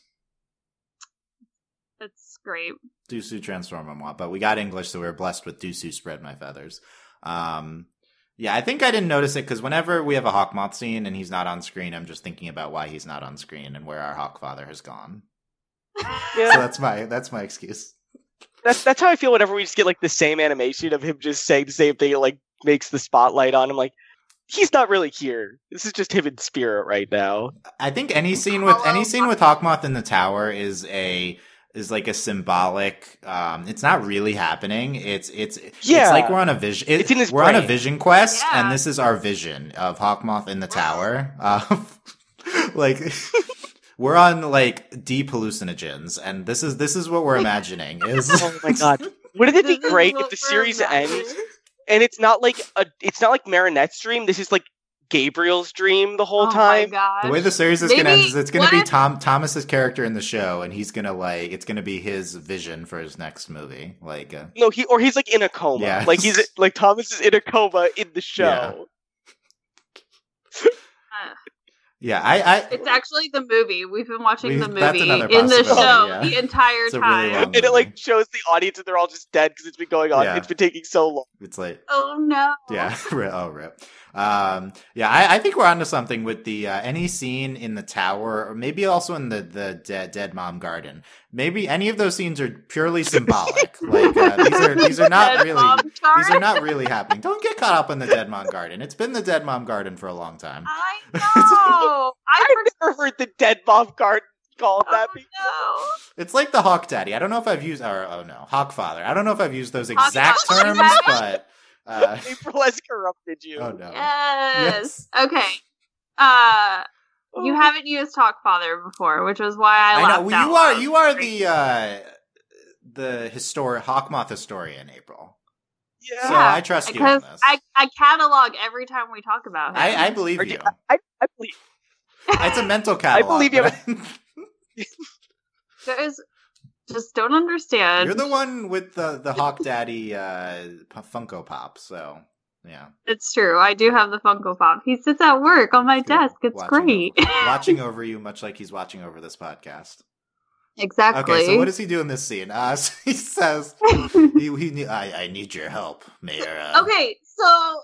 That's great. Dusu transform moi, but we got English, so we were blessed with Dusu spread my feathers. Yeah, I think I didn't notice it because whenever we have a Hawkmoth scene and he's not on screen, I'm just thinking about why he's not on screen and where our Hawkfather has gone. Yeah. So that's my excuse. That's how I feel whenever we just get like the same animation of him just saying the same thing. It like makes the spotlight on him. Like he's not really here. This is just him in spirit right now. I think any scene with Hawkmoth in the tower is is like a symbolic. It's not really happening. It's Yeah. like we're on a vision. It's in his we're on a brain. vision quest, Yeah. and this is our vision of Hawkmoth in the tower. Like we're on like deep hallucinogens, and this is what we're imagining. Is Oh my god. Wouldn't it be This is great what if the we're series imagining. ends and it's not like Marinette's dream, this is like Gabriel's dream the whole Oh my time? gosh. the way the series is going to end Maybe- is it's going to what be if- Thomas's character in the show, and he's going to like it's going to be his vision for his next movie. Like, No, he's like in a coma. Yeah. Like he's like Thomas is in a coma in the show. yeah, I It's actually the movie. We've been watching the That's movie another in the possibility, show yeah. the entire It's a really time. long- And it like shows the audience and they're all just dead because it's been going on. Yeah. It's been taking so long. it's like Oh no. yeah, oh rip. Yeah, I think we're onto something with the any scene in the tower, or maybe also in the dead mom garden. Maybe any of those scenes are purely symbolic. Like these are not Dead really mom these garden? are not really happening. Don't get caught up in the dead mom garden. It's been the dead mom garden for a long time. I know. I've never heard the dead mom garden called that Oh, before. no. It's like the Hawk Daddy. I don't know if I've used Hawk Father. I don't know if I've used those exact Father. terms, but April has corrupted you. oh no. Yes. Yes. Okay. You haven't used Hawkfather before, which was why I I laughed know. Well, out loud. you are the Hawkmoth historian, April. Yeah. So I trust you on Because this. I catalog every time we talk about him. I believe Or you. I believe. It's a mental catalog. believe you. but There's just don't understand. You're the one with the Hawk Daddy Funko Pop. So yeah, It's true. I do have the Funko Pop. He sits at work on my Good. desk. It's Watching great. watching over you, much like he's watching over this podcast. Exactly. Okay, so what does he do in this scene? So he says, I need your help, Mayor. Okay, so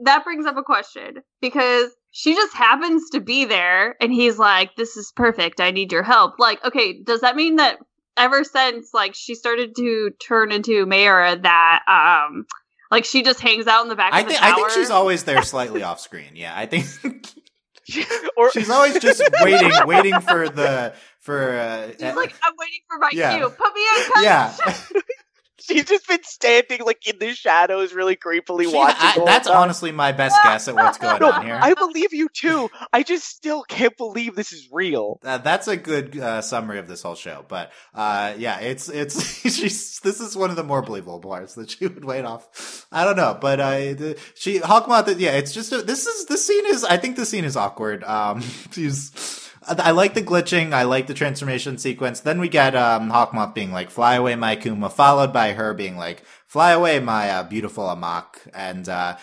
that brings up a question because she just happens to be there, and he's like, "This is perfect. I need your help." Like, okay, does that mean that ever since like she started to turn into Mayra, that like she just hangs out in the back of the tower? I think she's always there, slightly off screen. Yeah, I think Or she's always just waiting for She's like, "I'm waiting for my Yeah. cue. Put me in." Cut." yeah. she's just been standing like in the shadows, really creepily watching. the whole That's time. honestly my best guess at what's going No, on here. I believe you too. I just still can't believe this is real. That's a good summary of this whole show, but yeah, it's this is one of the more believable parts that she would wait off. I don't know, but Hawkmoth. Yeah, it's just I think the scene is awkward. I like the glitching. I like the transformation sequence. Then we get Hawkmoth being like, "Fly away, my Kuma," followed by her being like, "Fly away, my beautiful Amok." And I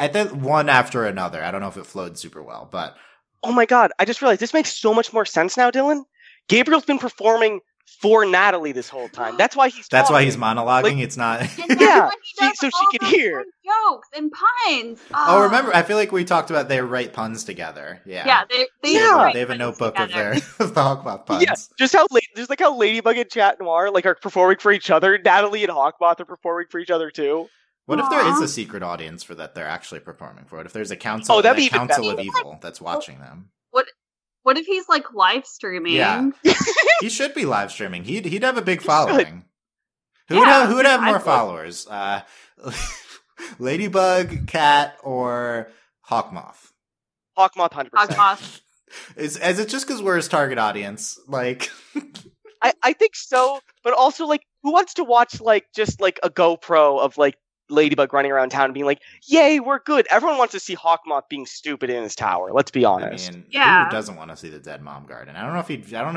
think one after another. I don't know if it flowed super well, but Oh my god, I just realized this makes so much more sense now, Dylan. Gabriel's been performing for Natalie this whole time. That's why he's monologuing. Like- It's not. And that's Yeah, when he does so she all could those hear. fun jokes and puns. Oh, remember? I feel like we talked about they write puns together. Yeah, Yeah, they Yeah. write They have a puns notebook together. of the Hawkmoth puns. Yeah, just like how Ladybug and Chat Noir like are performing for each other. Natalie and Hawkmoth are performing for each other too. What if there is Aw. a secret audience for that they're actually performing for? What if there's a council, Oh, that'd be a even council better. of evil that's watching them? What if he's like live streaming? Yeah. He should be live streaming. He'd have a big should. following. Who Yeah, would have I more would. followers? Ladybug, Cat, or Hawkmoth? Hawkmoth 100%. Hawkmoth. Is it just because we're his target audience? Like, I think so, but also like who wants to watch like just like a GoPro of like Ladybug running around town and being like, "Yay, we're good." Everyone wants to see Hawkmoth being stupid in his tower. Let's be I honest. mean, Yeah. who doesn't want to see the Dead Mom Garden? I don't know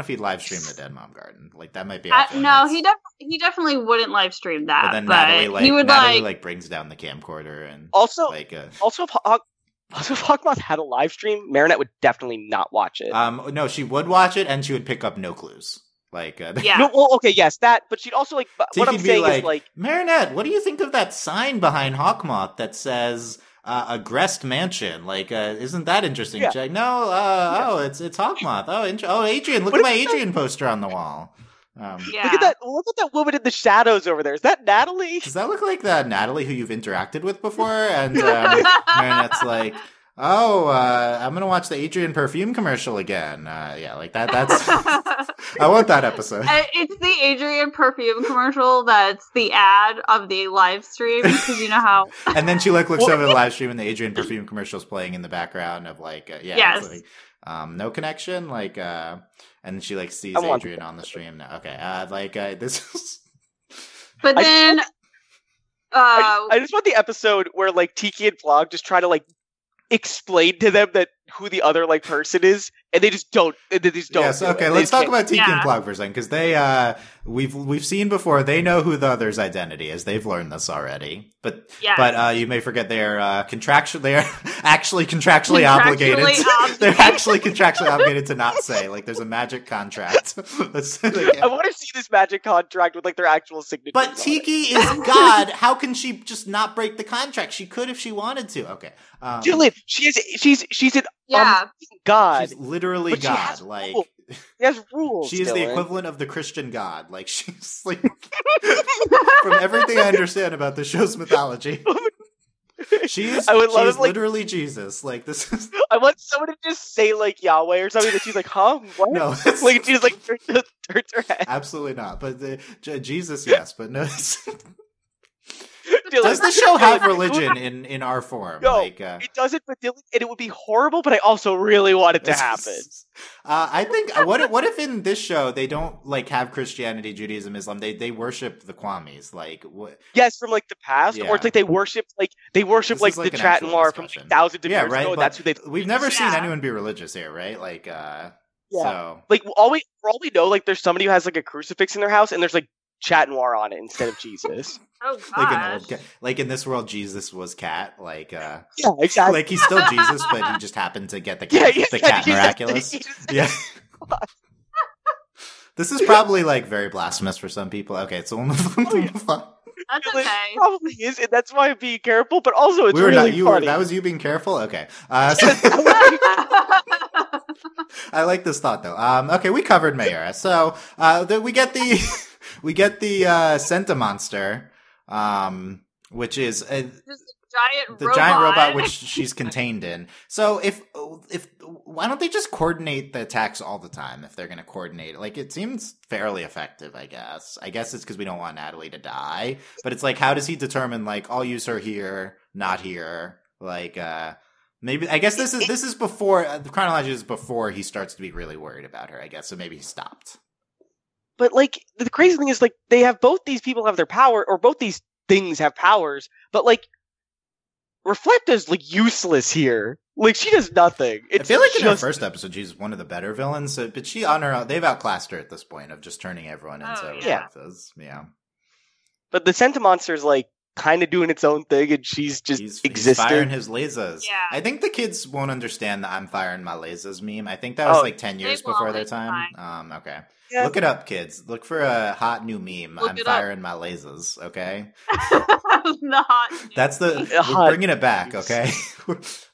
if he'd live stream the Dead Mom Garden. Like that might be. off No, limits. he definitely wouldn't live stream that. But then But he would Natalie like. brings down the camcorder and Also, like also if Hawkmoth had a live stream, Marinette would definitely not watch it. no, she would watch it and she would pick up no clues. Like Yeah. No, well, okay, yes, that. But she'd also like. So What he'd I'm be saying is like, Marinette, what do you think of that sign behind Hawkmoth that says Agrest Mansion? Like, isn't that interesting? Yeah. She's like, no, oh, it's Hawkmoth. Oh, Adrian, look What at my if- Adrian poster on the wall. Yeah. look at that! Look at that woman in the shadows over there. Is that Natalie? Does that look like the Natalie who you've interacted with before? And Marinette's like, oh, I'm gonna watch the Adrian perfume commercial again. Yeah, like that. That's I want that episode. It's the Adrian perfume commercial that's the ad of the live stream, because you know how. And then she like looks over the live stream and the Adrian perfume commercial is playing in the background of like, Yes. it's like, no connection, like, and she like sees I want Adrian on the stream now. Okay, this is. But then, I just want the episode where like Tiki and Vlog just try to like explain to them that who the other like person is, and they just don't. Yes, do okay. it. Let's talk can't. about Tiki and Yeah. Plug for a second, because they we've seen before. They know who the other's identity is. They've learned this already. But you may forget they are contractually. They are actually contractually obligated. They're actually contractually obligated to not say. Like there's a magic contract. I want to see this magic contract with like their actual signatures. But on Tiki is God. How can she just not break the contract? She could if she wanted to. Okay. it. Dylan, she's an yeah. god. She's literally But she God. has Like rules. She has rules. she is the Dylan. equivalent of the Christian God. Like she's like from everything I understand about the show's mythology. She is literally Jesus. Like this is I want someone to just say like Yahweh or something that she's like, huh? What? no, Like she just like turns her head. absolutely not. But Jesus, yes, but no. Dylan, Does the show have Dylan, religion in our form? No, Like, it doesn't. But Dylan, and it would be horrible. But I also really want it to happen. I think what if in this show they don't like have Christianity, Judaism, Islam? They worship the Kwamis. Like what? Yes, from like the past, Yeah. or it's like they worship This the is like an Chat actual Noir from discussion. thousands of Yeah, years right. ago. And But that's who they. we've never seen Yeah. anyone be religious here, right? Like, Yeah. so Like for all we know, like there's somebody who has like a crucifix in their house, and there's like Chat Noir on it instead of Jesus. Oh like an gosh. old cat. Like in this world, Jesus was cat. Like, Yeah, exactly. like he's still Jesus, but he just happened to get the cat, the cat miraculous. Yeah. This is probably like very blasphemous for some people. Okay, so That's It okay. probably is, and that's why I'm being careful. But also, it's we were really not. You funny. were. That was you being careful. Okay. So, I like this thought though. Okay, we covered Mayura. So we get the Senta monster, which is Just a giant the robot. giant robot which she's contained in. So if why don't they just coordinate the attacks all the time if they're going to coordinate it? Like it seems fairly effective, I guess. I guess it's because we don't want Natalie to die, but it's like how does he determine like I'll use her here, not here? Like maybe I guess this is before the chronology is before he starts to be really worried about her, I guess. So maybe he stopped. But like the crazy thing is, like they have both these people have their power, or both these things have powers. But like Reflecta's like useless here. Like she does nothing. I feel like in her first episode, she's one of the better villains. So, but she on her own, they've outclassed her at this point of just turning everyone into yeah. Reflectas. Yeah. But the Senta monster's like kind of doing its own thing, and she's just He's existing. firing his lasers. Yeah. I think the kids won't understand the "I'm firing my lasers" meme. I think that was like 10 years they won't, before their it's time. Okay. Yeah. Look it up, kids. Look for a hot new meme. Look I'm it up. firing my lasers. Okay. The hot. That's the Hot we're bringing it back. news. Okay.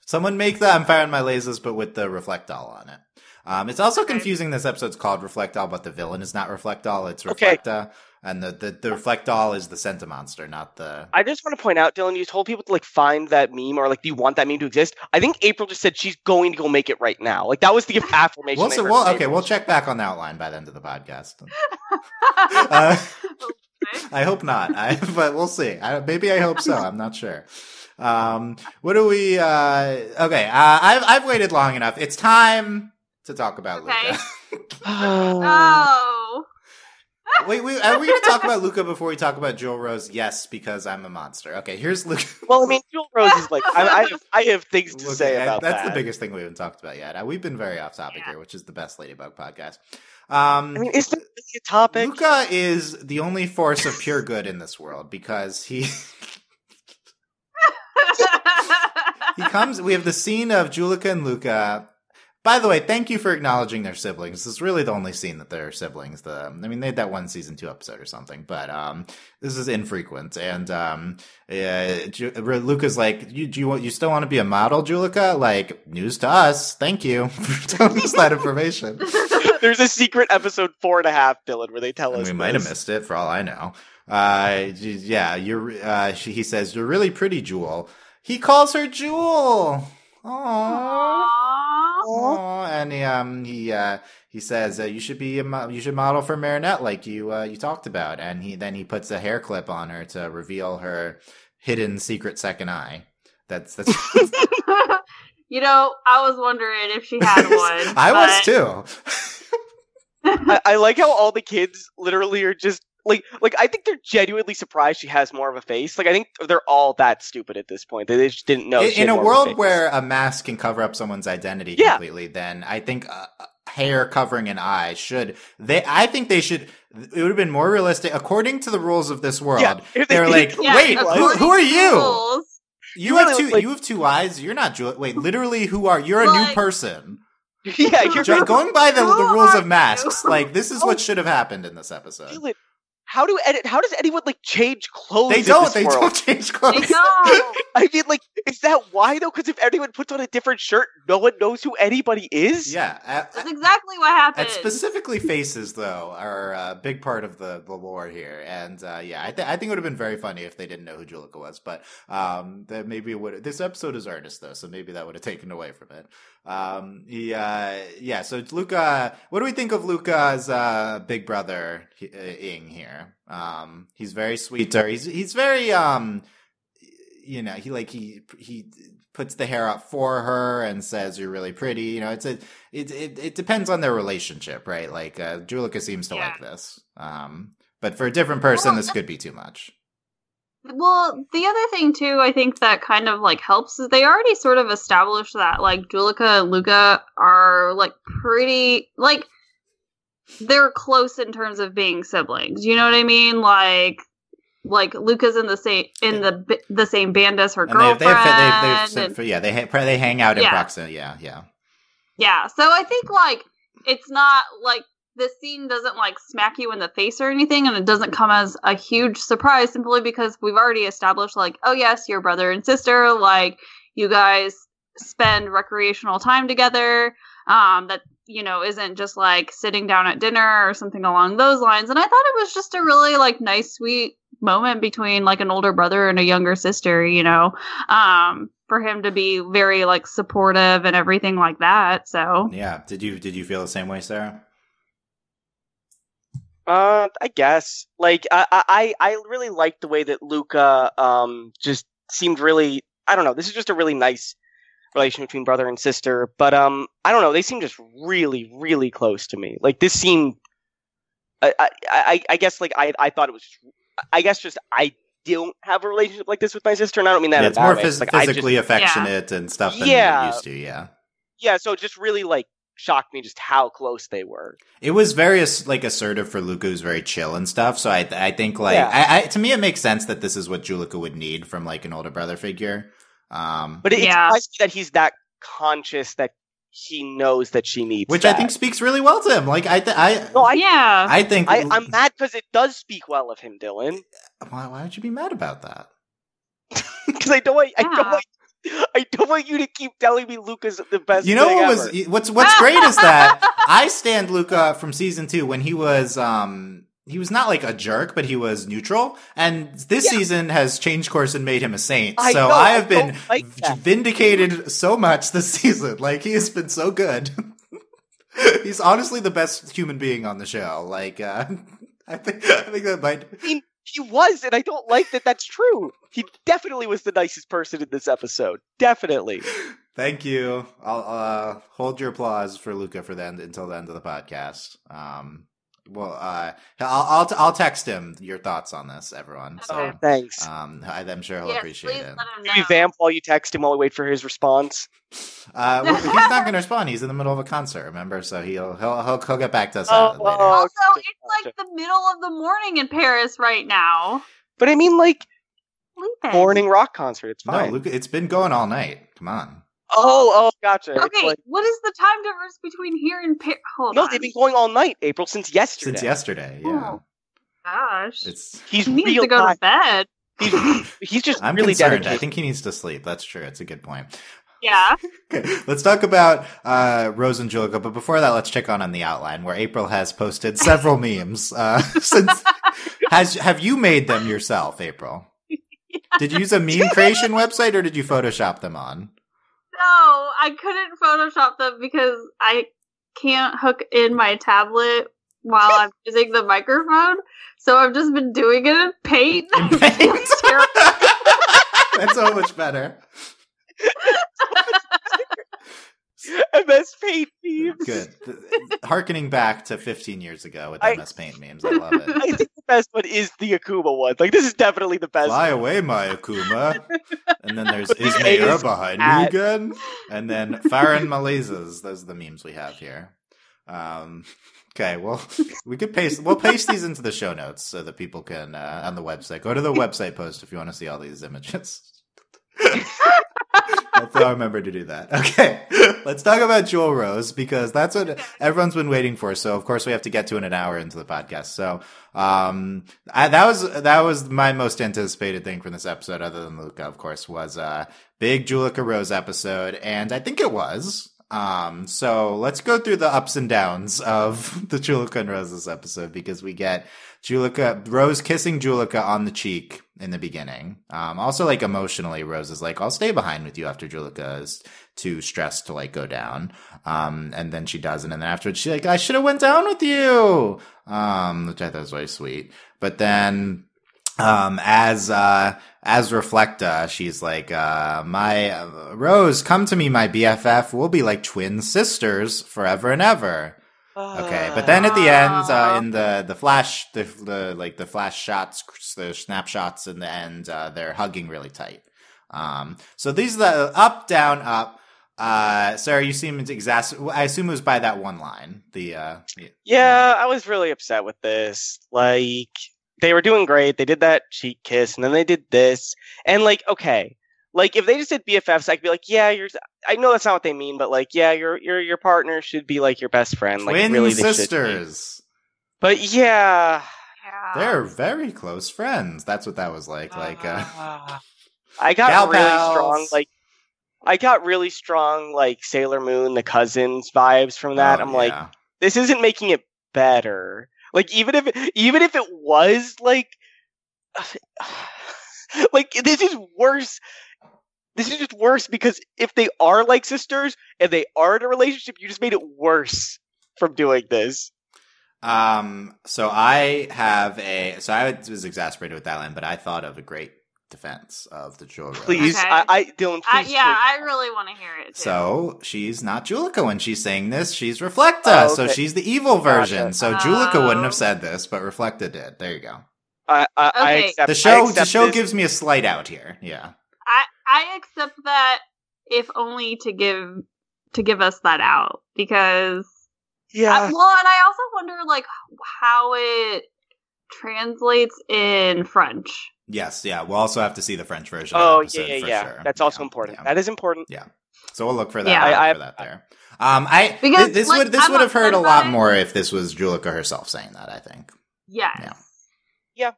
Someone make the "I'm firing my lasers" but with the Reflectall on it. It's also confusing. This episode's called Reflectall, but the villain is not Reflectall. It's Okay. Reflecta, and the Reflectall is the Senta monster, not the. I just want to point out, Dylan, you told people to like find that meme, or like, do you want that meme to exist? I think April just said she's going to go make it right now. Like that was the affirmation. I heard from Okay, April. we'll check back on the outline by the end of the podcast. Okay. I hope not. But we'll see. Maybe I hope so. I'm not sure. What do we? Okay. I've waited long enough. It's time to talk about Okay. Luca. Oh. Wait. Are we going to talk about Luca before we talk about Jewel Rose? Yes, because I'm a monster. Okay. Here's Luca. Well, I mean, Jewel Rose is like, I have things to Luca, say about that's that. the biggest thing we haven't talked about yet. We've been very off topic Yeah. here, which is the best Ladybug podcast. I mean, is that really a topic? Luca is the only force of pure good in this world because he comes. We have the scene of Julika and Luca. By the way, thank you for acknowledging their siblings. This is really the only scene that they're siblings. They had that one season 2 episode or something, but this is infrequent. And Luca's like, you still want to be a model, Julika? Like, news to us. Thank you for telling us that information. There's a secret episode 4.5, Dylan, where they tell us We might have missed it for all I know. Yeah, he says, "You're really pretty, Jewel." He calls her Jewel. Aww. Aww. And he says you should you should model for Marinette like you talked about, and he puts a hair clip on her to reveal her hidden secret second eye. That's You know, I was wondering if she had one. I was too. I like how all the kids literally are just like I think they're genuinely surprised she has more of a face. Like I think they're all that stupid at this point. They just didn't know. In a world where a mask can cover up someone's identity completely, then I think hair covering an eye I think they should. It would have been more realistic according to the rules of this world. Yeah, they're like, wait, who are you? Rules. You have two. You have two eyes. You're not Julia. Wait, literally, who are you're a new person? Yeah, you're going by the rules of masks. Like this is what should have happened in this episode. How does anyone like change clothes? They don't change clothes. They don't. I mean, like, is that why though? Because if anyone puts on a different shirt, no one knows who anybody is. Yeah, that's exactly what happened. And specifically, faces though are a big part of the lore here. And I think it would have been very funny if they didn't know who Julika was. But that maybe it would. This episode is earnest though, so maybe that would have taken away from it. So Luca, what do we think of Luca's big brother Ing here? He's very sweet to her. He's very he puts the hair up for her and says you're really pretty. You know, it depends on their relationship, right? Like Julika seems to like this. But for a different person this could be too much. Well, the other thing too, I think that kind of like helps is they already sort of established that like Julika and Luca are like pretty like they're close in terms of being siblings. You know what I mean? Like Luca's in the same band as her girlfriend. They hang out in proximity. Yeah. So I think like it's not like. This scene doesn't like smack you in the face or anything, and it doesn't come as a huge surprise simply because we've already established like, oh yes, you're brother and sister, like you guys spend recreational time together, that, you know, isn't just like sitting down at dinner or something along those lines. And I thought it was just a really like nice, sweet moment between like an older brother and a younger sister, you know, for him to be very like supportive and everything like that. So yeah. Did you feel the same way, Sarah? I guess. Like, I really liked the way that Luca just seemed really, I don't know, this is just a really nice relation between brother and sister, but I don't know, they seem just really, really close to me. Like, this seemed, I guess, like, I thought it was, I guess just, I don't have a relationship like this with my sister, and I don't mean that it's more physically affectionate and stuff than you're used to, Yeah, so it just really, like, shocked me just how close they were. It was very like assertive for Luca, who's very chill and stuff. So I think like to me it makes sense that this is what Julika would need from like an older brother figure. But it's nice that he's that conscious that he knows that she needs, which I think speaks really well to him. Like I think I'm mad because it does speak well of him, Dylan. Why would you be mad about that? Because I don't want you to keep telling me Luca's the best. You know thing what's great is that I stand Luca from season 2 when he was not like a jerk, but he was neutral. And this season has changed course and made him a saint. I have been vindicated so much this season. Like he has been so good. He's honestly the best human being on the show. Like I think that might. I mean, he was, and I don't like that that's true. He definitely was the nicest person in this episode. Definitely. Thank you. I'll hold your applause for Luca for until the end of the podcast. I'll text him your thoughts on this, everyone. So, thanks. I'm sure he'll appreciate it. Can you vamp while you text him while we wait for his response? He's not going to respond. He's in the middle of a concert, remember? So he'll get back to us later. Also, it's like the middle of the morning in Paris right now. But I mean, like, sleeping. Morning rock concert. It's fine. No, Luca, it's been going all night. Come on. Oh, gotcha. Okay, like, what is the time difference between here and Paris? Hold on. They've been going all night, April, since yesterday. Yeah. Oh, gosh. He's he needs to go to bed. He's just I'm really concerned. dedicated. I think he needs to sleep. That's true. It's a good point. Yeah. Okay, let's talk about Rose and Julika, but before that, let's check on the outline, where April has posted several memes. Have you made them yourself, April? Did you use a meme creation website, or did you Photoshop them on? No, I couldn't Photoshop them because I can't hook in my tablet while I'm using the microphone. So I've just been doing it in Paint. In Paint? That's so much better. MS Paint memes. Good. Harkening back to 15 years ago with MS Paint memes. I love it. I think the best one is the Akuma one. Like, this is definitely the best. Fly away, my Akuma. And then there's Ismail behind me again. And then Farron Malazes. Those are the memes we have here. Okay, well, we'll paste these into the show notes so that people can, on the website, go to the website post if you want to see all these images. Hopefully I'll remember to do that. Okay, let's talk about Jewel Rose, because that's what everyone's been waiting for. So, of course, we have to get to an hour into the podcast. So, that was my most anticipated thing from this episode, other than Luca, of course, was a big Julika Rose episode, and I think it was. So let's go through the ups and downs of the Julika and Rose this episode, because we get Rose kissing Julika on the cheek in the beginning. Also, like, emotionally, Rose is like, I'll stay behind with you after Julika is too stressed to, like, go down. And then she doesn't. And then afterwards, she's like, I should have went down with you. Which I thought was very sweet. But then, as Reflecta, she's like, my Rose, come to me, my BFF. We'll be like twin sisters forever and ever. Okay, but then at the end, in the flash, the flash shots, the snapshots in the end, they're hugging really tight. So these are the up, down, up. Sarah, you seem I assume it was by that one line. Yeah, I was really upset with this. Like, they were doing great. They did that cheek kiss, and then they did this. And, like, okay. Like, if they just did BFFs, I could be like, yeah, I know that's not what they mean, but, like, yeah, your partner should be, like, your best friend. Like, twin really, sisters. But, yeah. They're very close friends. That's what that was like. I got really strong, like, Sailor Moon, the cousins vibes from that. Like, this isn't making it better. Like, even if it was, like, like, this is worse. This is just worse, because if they are like sisters and they are in a relationship, you just made it worse from doing this. So I was exasperated with that line, but I thought of a great defense of the Jewel Rose. Please, okay. Dylan, please. I really want to hear it too. So she's not Julika when she's saying this. She's Reflecta. So she's the evil version. Gotcha. So Julika wouldn't have said this, but Reflecta did. There you go. I accept The show this. gives me a slight out here. Yeah. I accept that, if only to give us that out, because yeah. and I also wonder, like, how it translates in French. Yes, yeah. We'll also have to see the French version. Oh, of the episode yeah. for sure. That's also important. Yeah. That is important. Yeah. So we'll look for that. Yeah. For that there. This I'm would have hurt a lot upset more if this was Julika herself saying that, I think. Yes. Yeah.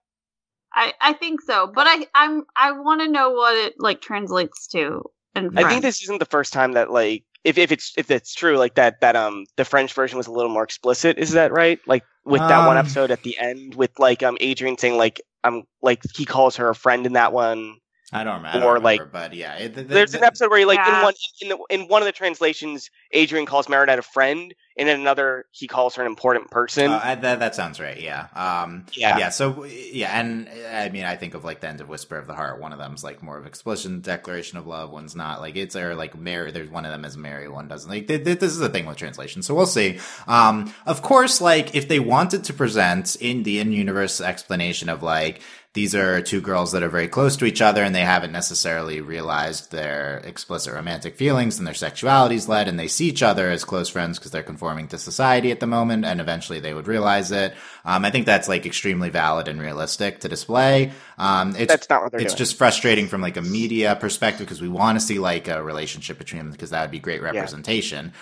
I think so, but I want to know what it, like, translates to in French. I think this isn't the first time that, like, if it's true, like, that the French version was a little more explicit. Is that right? Like, with that one episode at the end, with, like, Adrian saying, like, like, he calls her a friend in that one. I don't remember, but yeah. There's an episode where he, like, in one of the translations, Adrian calls Marinette a friend, and in another, he calls her an important person. That sounds right, yeah. Yeah, so, yeah, and, I mean, I think of, like, the end of Whisper of the Heart. One of them's, like, more of explicit declaration of love, one's not. Like, Mary, there's one of them is Mary, one doesn't. Like, this is the thing with translation, so we'll see. Of course, like, if they wanted to present in the in-universe explanation of, like, these are two girls that are very close to each other and they haven't necessarily realized their explicit romantic feelings and their sexuality's led, and they see each other as close friends because they're conforming to society at the moment, and eventually they would realize it. I think that's, like, extremely valid and realistic to display. That's not what they're doing. It's just frustrating from, like, a media perspective, because we want to see, like, a relationship between them, because that would be great representation.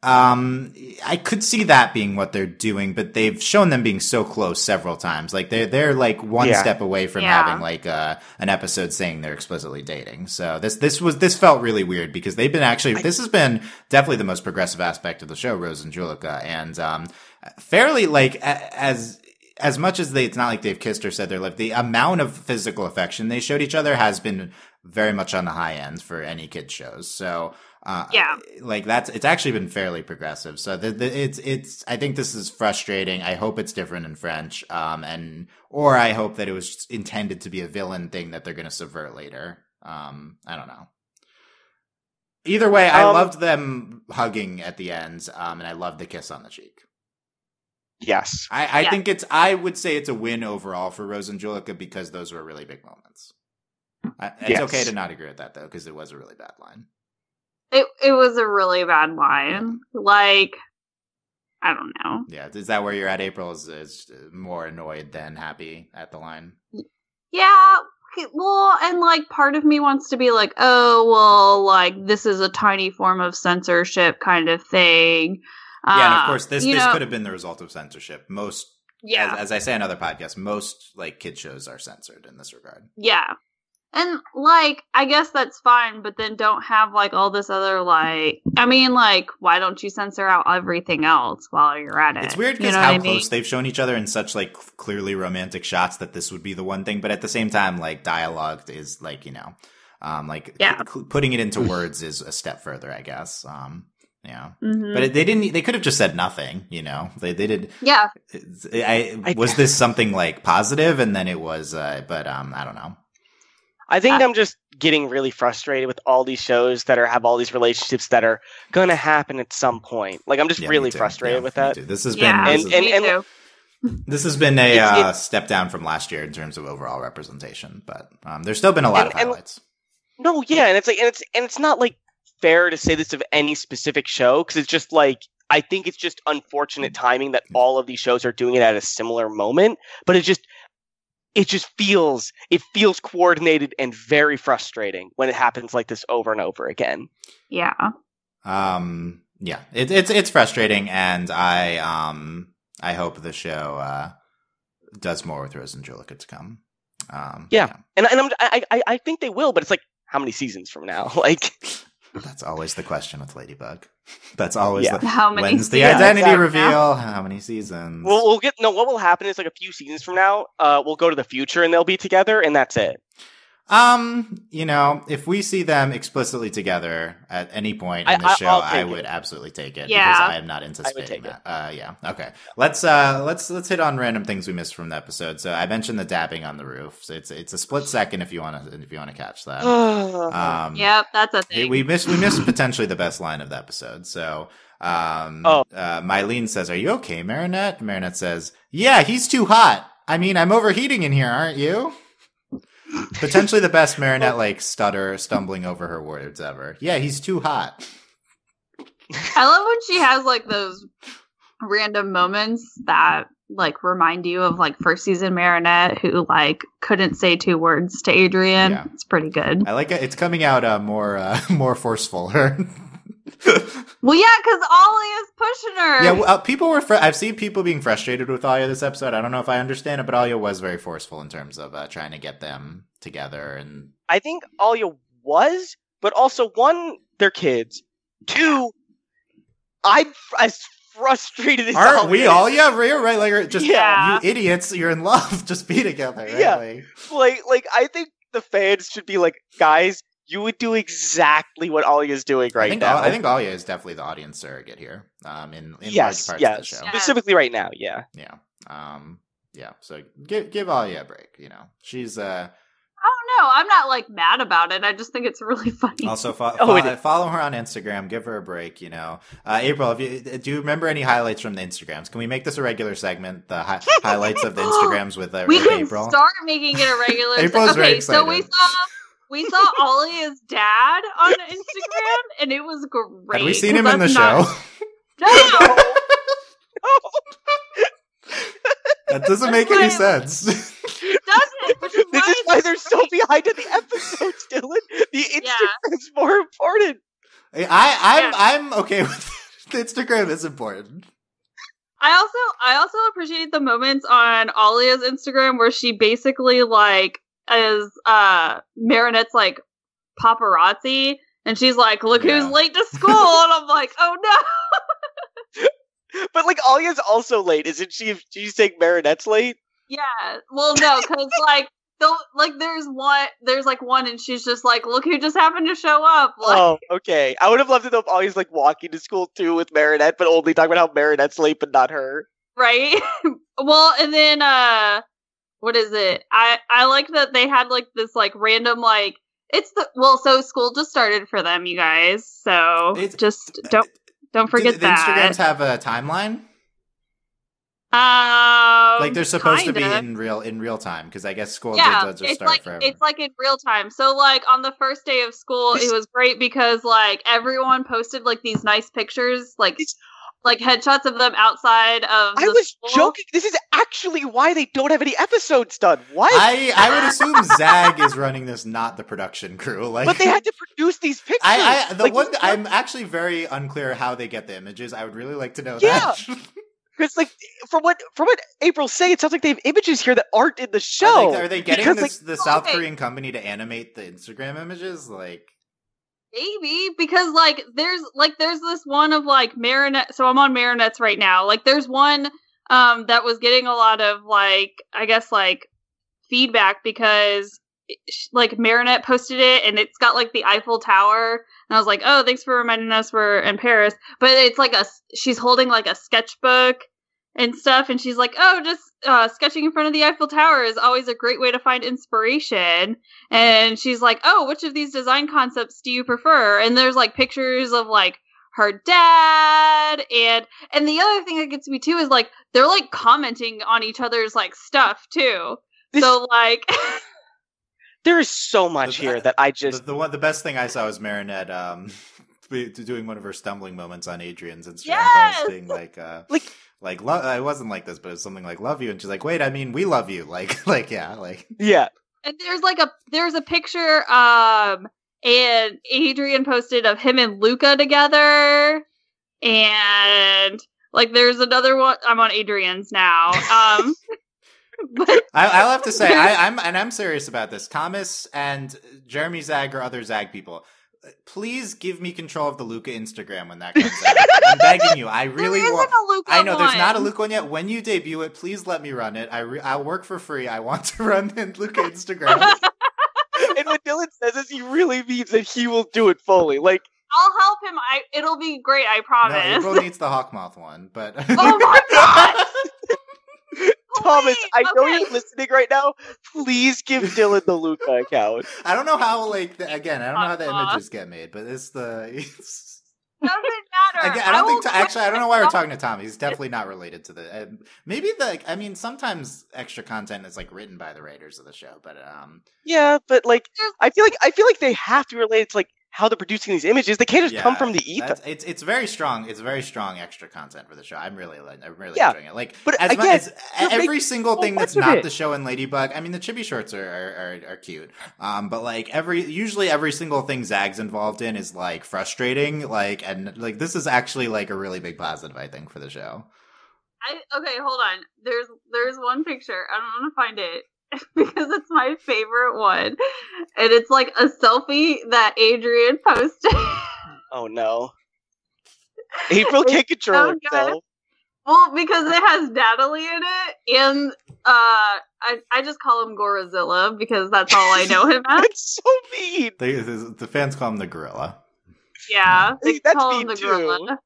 I could see that being what they're doing, but they've shown them being so close several times. Like, they're like one step away from having, like, an episode saying they're explicitly dating. So this felt really weird, because they've been this has been definitely the most progressive aspect of the show, Rose and Julika, and fairly, like, as much as it's not like they've kissed or said their love, the amount of physical affection they showed each other has been very much on the high end for any kid shows. So, Yeah. like it's actually been fairly progressive. So it's, I think this is frustrating. I hope it's different in French. Or I hope that it was just intended to be a villain thing that they're going to subvert later. I don't know. Either way, I loved them hugging at the end. And I loved the kiss on the cheek. Yes. I think I would say it's a win overall for Rose and Julika because those were really big moments. It's okay to not agree with that though, because it was a really bad line. It was a really bad line. Like, I don't know. Yeah, is that where you're at, April? Is more annoyed than happy at the line? Yeah, well, and like part of me wants to be like, oh, well, like this is a tiny form of censorship kind of thing. Yeah, and of course, this could have been the result of censorship. Most, as I say on other podcasts, most like kid shows are censored in this regard. Yeah. And, like, I guess that's fine, but then don't have, like, all this other, like... I mean, like, why don't you censor out everything else while you're at it? It's weird because how close they've shown each other in such, like, clearly romantic shots that this would be the one thing. But at the same time, like, dialogue is, like, you know... putting it into words is a step further, I guess. Yeah. Mm-hmm. But they could have just said nothing, you know? They did... Yeah. Was this something, like, positive? And then it was... I don't know. I think I'm just getting really frustrated with all these shows that have all these relationships that are going to happen at some point. Like, I'm just really frustrated with that. This has been this has been a step down from last year in terms of overall representation, but there's still been a lot of highlights. No, yeah, and it's not like fair to say this of any specific show because it's just like I think it's just unfortunate timing that all of these shows are doing it at a similar moment, but it just feels coordinated and very frustrating when it happens like this over and over again. Yeah. Yeah. It's frustrating, and I hope the show does more with Rose and Julika to come. Yeah. And I think they will, but it's like how many seasons from now? Like that's always the question with Ladybug. That's always how many when's the identity reveal? How many seasons? What will happen is like a few seasons from now, we'll go to the future and they'll be together and that's it. You know, if we see them explicitly together at any point in the show, I would absolutely take it because I am not anticipating that. Yeah. Okay. Let's hit on random things we missed from the episode. So I mentioned the dabbing on the roof. So it's a split second if you want to catch that. Yep, that's a thing. We missed potentially the best line of the episode. So Mylene says, "Are you okay, Marinette?" Marinette says, "Yeah, he's too hot. I mean, I'm overheating in here, aren't you?" Potentially the best Marinette, like, stumbling over her words ever. Yeah, he's too hot. I love when she has, like, those random moments that, like, remind you of, like, first season Marinette who, like, couldn't say 2 words to Adrian. Yeah. It's pretty good. I like it. It's coming out more forceful. Well, yeah, because Ollie is pushing her. Yeah, well, people were. I've seen people being frustrated with Alia this episode. I don't know if I understand it, but Alia was very forceful in terms of trying to get them together. And I think Alia was, but also 1, they're kids. 2, I'm as frustrated as aren't we all? Yeah, we're right. Like, just you idiots, you're in love. Just be together. Right? Yeah, like I think the fans should be like, guys. You would do exactly what Alia is doing now. I think Alia is definitely the audience surrogate here. In large parts of the show, specifically right now. Yeah. Yeah. So give Alia a break. You know, she's. I don't know. I'm not like mad about it. I just think it's really funny. Also, follow her on Instagram. Give her a break. You know, April. Do you remember any highlights from the Instagrams? Can we make this a regular segment? The highlights of the Instagrams with April. We can start making it a regular. April's very excited. So we saw Olia's dad on Instagram, and it was great. Had we seen him in the show? No! That doesn't make any sense. Doesn't? This is why they're so behind in the episodes, Dylan. The Instagram's more important. I'm okay with it. The Instagram is important. I also appreciate the moments on Olia's Instagram where she basically like is Marinette's like paparazzi, and she's like, "Look who's late to school," and I'm like, "Oh no!" But like Alia's also late, isn't she? She's saying Marinette's late. Yeah. Well, no, because like there's like one, and she's just like, look who just happened to show up. Like, Oh, okay. I would have loved to know if Ollie's like walking to school too with Marinette, but only talking about how Marinette's late, but not her. right? Well, and then what is it? I like that they had like this like random like so school just started for them, you guys. So just don't forget the that. Instagrams have a timeline. Like they're supposed to be in real time because I guess school does just start forever. It's like in real time. So like on the first day of school, it was great because like everyone posted like these nice pictures, like headshots of them outside of. I was school. Joking. This is actually why they don't have any episodes done. What? I would assume Zag is running this, not the production crew. Like, but they had to produce these pictures. I'm actually very unclear how they get the images. I would really like to know that. Because, like, from what April say, it sounds like they have images here that aren't in the show. Are they getting the South Korean company to animate the Instagram images? Like, maybe because there's this one of like Marinette. So I'm on Marinette's right now. Like, there's one that was getting a lot of like, I guess like feedback because like Marinette posted it and it's got like the Eiffel Tower. And I was like, oh, thanks for reminding us we're in Paris. But it's like she's holding like a sketchbook and stuff. And she's like, oh, just sketching in front of the Eiffel Tower is always a great way to find inspiration. And she's like, oh, which of these design concepts do you prefer? And there's like pictures of like her dad. And the other thing that gets me too is like, they're like commenting on each other's like stuff too. So like... There is so much here that I just... The best thing I saw was Marinette doing one of her stumbling moments on Adrian's Instagram, posting I wasn't like this, but it's something like "love you," and she's like, "Wait, I mean, we love you." Yeah. And there's a picture, and Adrian posted of him and Luca together, and like there's another one. I'm on Adrian's now. But I'll have to say, I'm serious about this. Thomas and Jeremy Zag or other Zag people, please give me control of the Luca Instagram when that comes out. I'm begging you. I really want. A Luca I know one. There's not a Luca one yet. When you debut it, please let me run it. I'll work for free. I want to run the Luca Instagram. And when Dylan says this, he really means that he will do it fully. Like, I'll help him. It'll be great. I promise. No, April needs the Hawkmoth one, but oh my god. Thomas, I know you're listening right now. Please give Dylan the Luca account. I don't know how, I don't know how the images get made, but it's doesn't matter. Again, I don't know why we're talking to Tom. He's definitely not related to the. Maybe sometimes extra content is like written by the writers of the show, but yeah, but like I feel like they have to relate it to like how they're producing these images. They can't just come from the ether. It's very strong. It's very strong extra content for the show. I'm really enjoying it. Like, but every single thing that's not the show in Ladybug. I mean, the chibi shorts are cute. But like usually every single thing Zag's involved in is like frustrating. Like, and like this is actually like a really big positive, I think, for the show. Okay, hold on. There's one picture. I don't want to find it. Because it's my favorite one. And it's like a selfie that Adrian posted. Oh no. April can't control herself. Well, because it has Natalie in it, and I just call him Gorizilla because that's all I know him as. That's so mean. The fans call him the gorilla. Yeah, they that's call him the gorilla.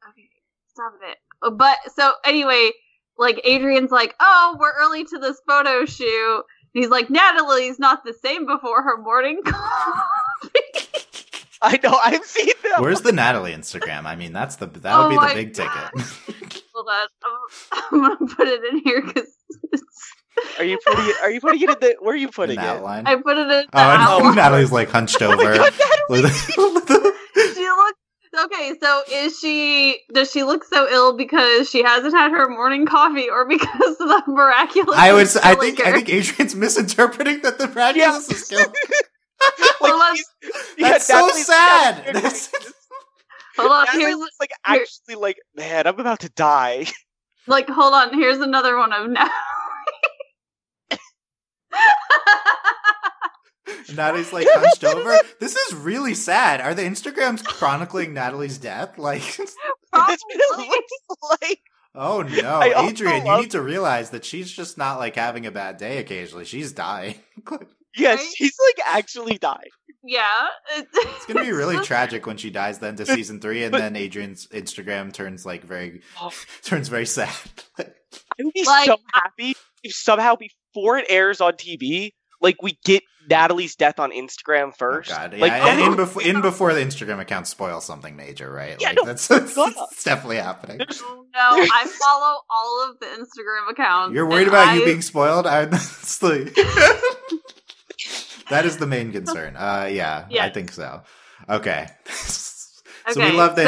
Okay, stop it. But so anyway, like Adrian's like, oh, we're early to this photo shoot. And he's like, Natalie's not the same before her morning coffee. I know, I've seen that. Where's the Natalie Instagram? I mean, that would be the big ticket. Hold on, I'm gonna put it in here because. Are you putting it in the? Where are you putting it? Outline? I put it in. Oh, Natalie's like hunched over. Oh God, she looks. Okay, so does she look so ill because she hasn't had her morning coffee or because of the miraculous? I think Adrian's misinterpreting that the miraculous is killing. That's so sad. Hold on, actually like, man, I'm about to die. Like, hold on, here's another one of Natalie. Natalie's like hunched over. This is really sad. Are the Instagrams chronicling Natalie's death? Like, that's what it looks like. Oh no, I also Adrian, you love- need to realize that she's just not like having a bad day occasionally. She's dying. Yeah, Right? she's like actually dying. Yeah. It's gonna be really just- tragic when she dies then to season 3, and then Adrian's Instagram turns like turns very sad. I would be Like, so happy if somehow before it airs on TV, like we get Natalie's death on Instagram Oh first. god, yeah, Like, and in before the Instagram account spoils something major, right? Yeah, Like no, that's God. it's definitely happening. Oh, no, I follow all of the Instagram accounts. You're worried and about you being spoiled? That's like that is the main concern. Yeah, I Yes. think so. Okay. So Okay, we loved so-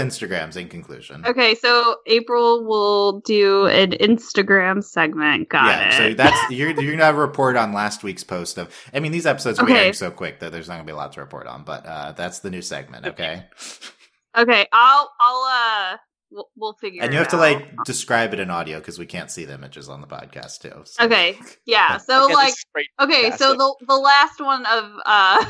Instagrams in conclusion. Okay, so April will do an Instagram segment. Got it. So that's you're gonna have a report on last week's post of. I mean, these episodes are Okay. airing so quick that there's not gonna be a lot to report on, but that's the new segment. Okay, Okay, we'll figure. and you it have to out. like describe it in audio because we can't see the images on the podcast too. So. Okay, yeah. So Again, like, this is great okay, so casting. the last one of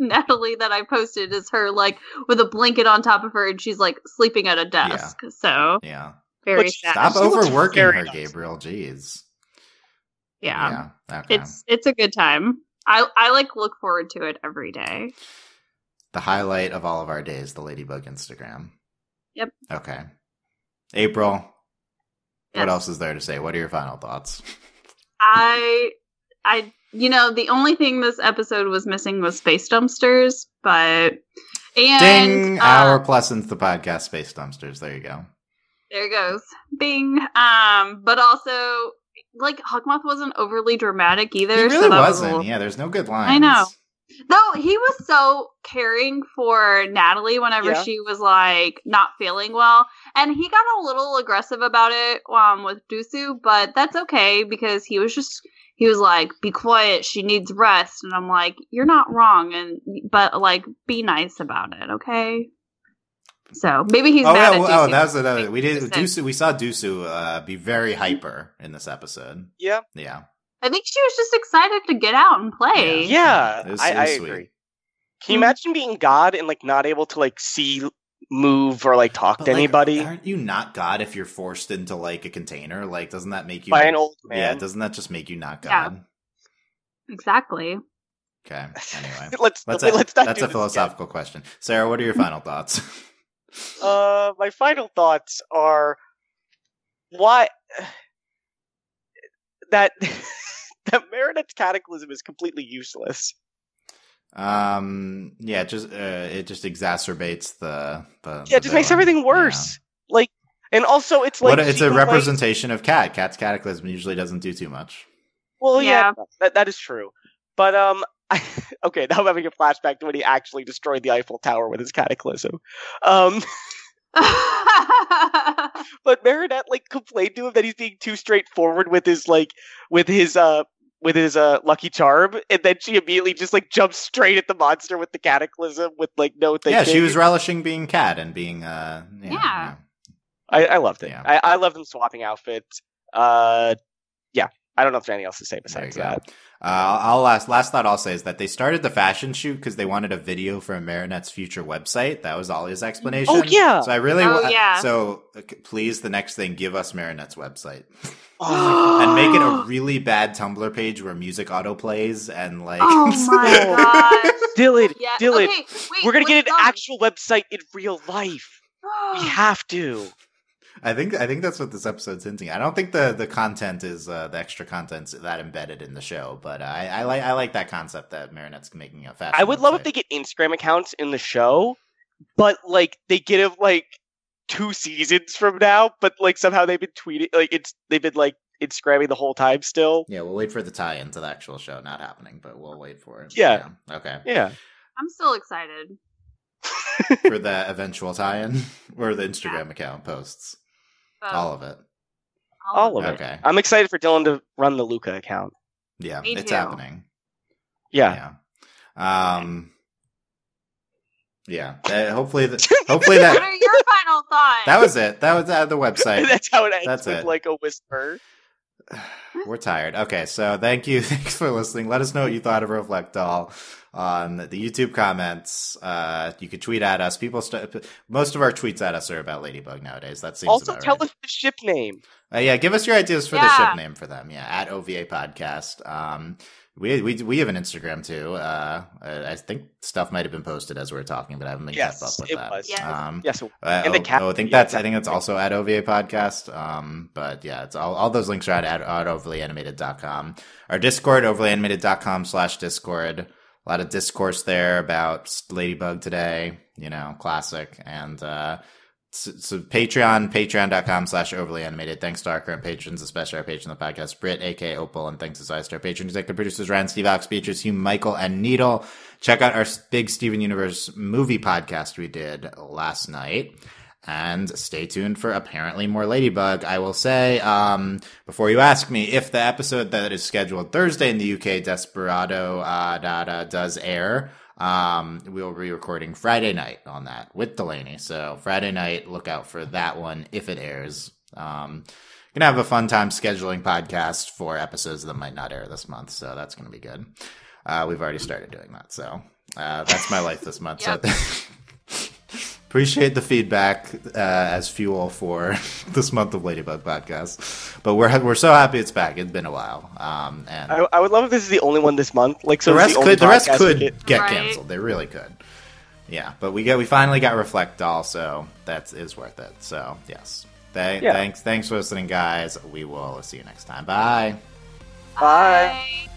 Natalie that I posted is her like with a blanket on top of her and she's like sleeping at a desk. So Yeah. very Which- sad. Stop She looks overworking very her, nice. Gabriel. Jeez. Yeah. Okay. It's a good time. I like look forward to it every day. The highlight of all of our days, the Ladybug Instagram. Yep. Okay. April, Yes. what else is there to say? What are your final thoughts? I the only thing this episode was missing was space dumpsters, but Ding! Hour plus into the podcast, Space Dumpsters. There you go. there goes. Bing. But also like Hawkmoth wasn't overly dramatic either. He really so that was a wasn't. little- Yeah, there's no good lines. I know. Though he was so caring for Natalie whenever Yeah. she was like not feeling well, and he got a little aggressive about it with Dusu, but that's okay because he was like, "Be quiet, she needs rest," and I'm like, "You're not wrong," but like, be nice about it, okay? So maybe he's mad at Dusu. that was another. We did Dusu. Dusu. We saw Dusu be very hyper in this episode. Yeah. Yeah. I think she was just excited to get out and play. Yeah, It was I sweet. agree. Can you imagine being God and like not able to like see, move, or like talk But, to like, anybody aren't you not God if you're forced into like a container? Like, doesn't that make you by an old man? Yeah, doesn't that just make you not Yeah. God? Exactly. Okay. Anyway, let's that's not a do this again. philosophical question. Sarah, what are your final thoughts? My final thoughts are why that that Marinette's cataclysm is completely useless. Yeah, it just exacerbates the Yeah, it just makes everything worse. Like, and also it's like It's she a complains- representation of Cat. Cat's cataclysm usually doesn't do too much. Well, yeah, Yeah. that is true. But okay, now I'm having a flashback to when he actually destroyed the Eiffel Tower with his cataclysm. But Marinette like complained to him that he's being too straightforward with his lucky charm, and then she immediately just like jumps straight at the monster with the cataclysm with like no thinking. Yeah, she was relishing being Cat and being Yeah. I loved it. Yeah. I love them swapping outfits. Yeah, I don't know if there's anything else to say There you besides go. that. Last thought I'll say is that they started the fashion shoot because they wanted a video for Marinette's future website. That was Ollie's explanation. Oh, yeah. So I really yeah. So please, the next thing, give us Marinette's website Oh, and make it a really bad Tumblr page where music auto plays and like. Oh my gosh. Dylan, Yeah. Dylan, Okay, wait, we're gonna get what's an wrong? actual website in real life. We have to. I think that's what this episode's hinting. I don't think the content is the extra content's that embedded in the show, but I like that concept that Marinette's making a fashion. I would love if website. they get Instagram accounts in the show, but like they get them like 2 seasons from now, but like somehow they've been tweeting they've been like Instagramming the whole time still. Yeah, we'll wait for the tie-in to the actual show. Not happening, but we'll wait for it. Yeah. Okay. Yeah. I'm still excited. For the eventual tie-in or the Instagram account posts. All of it. All of it. Okay. I'm excited for Dylan to run the Luca account. Yeah, Me it's too. happening. Yeah. Yeah. Hopefully What that are your final thoughts? that was it. That was the website. That's how it ends That's with it. like a whisper. We're tired. Okay, so thank you. Thanks for listening. Let us know what you thought of Reflect All on the YouTube comments. You could tweet at us. Most of our tweets at us are about Ladybug nowadays. That seems Also, about tell right. us the ship name. Yeah, give us your ideas for the ship name for them. Yeah, at OVA Podcast. We have an Instagram too. I think stuff might have been posted as we were talking, but I haven't been kept up with that. Was. Yes. Yes. And I think that's also at OVA Podcast. But yeah, it's all those links are at overlyanimated.com. Our Discord, overlyanimated.com/Discord. A lot of discourse there about Ladybug today. Classic. And so patreon.com/overlyanimated. Thanks to our current patrons, especially our patron of the podcast, Britt, aka Opal, and thanks to our patron executive producers Ryan, Steve, Alex, Beatrice, Hugh, Michael, and Needle. Check out our big Steven Universe movie podcast we did last night. And stay tuned for apparently more Ladybug. I will say, before you ask me, if the episode that is scheduled Thursday in the UK, Desperado does air, we'll be recording Friday night on that with Delaney. So Friday night, look out for that one if it airs. Gonna have a fun time scheduling podcasts for episodes that might not air this month. So that's gonna be good. We've already started doing that. So that's my life this month. Yep. So appreciate the feedback as fuel for this month of Ladybug podcast. But we're so happy it's back. It's been a while. And I would love if this is the only one this month. Like, so the rest could get Right. canceled. They really could. Yeah, but we finally got Reflect All, so that is worth it. So yes, thanks for listening, guys. We will see you next time. Bye. Bye.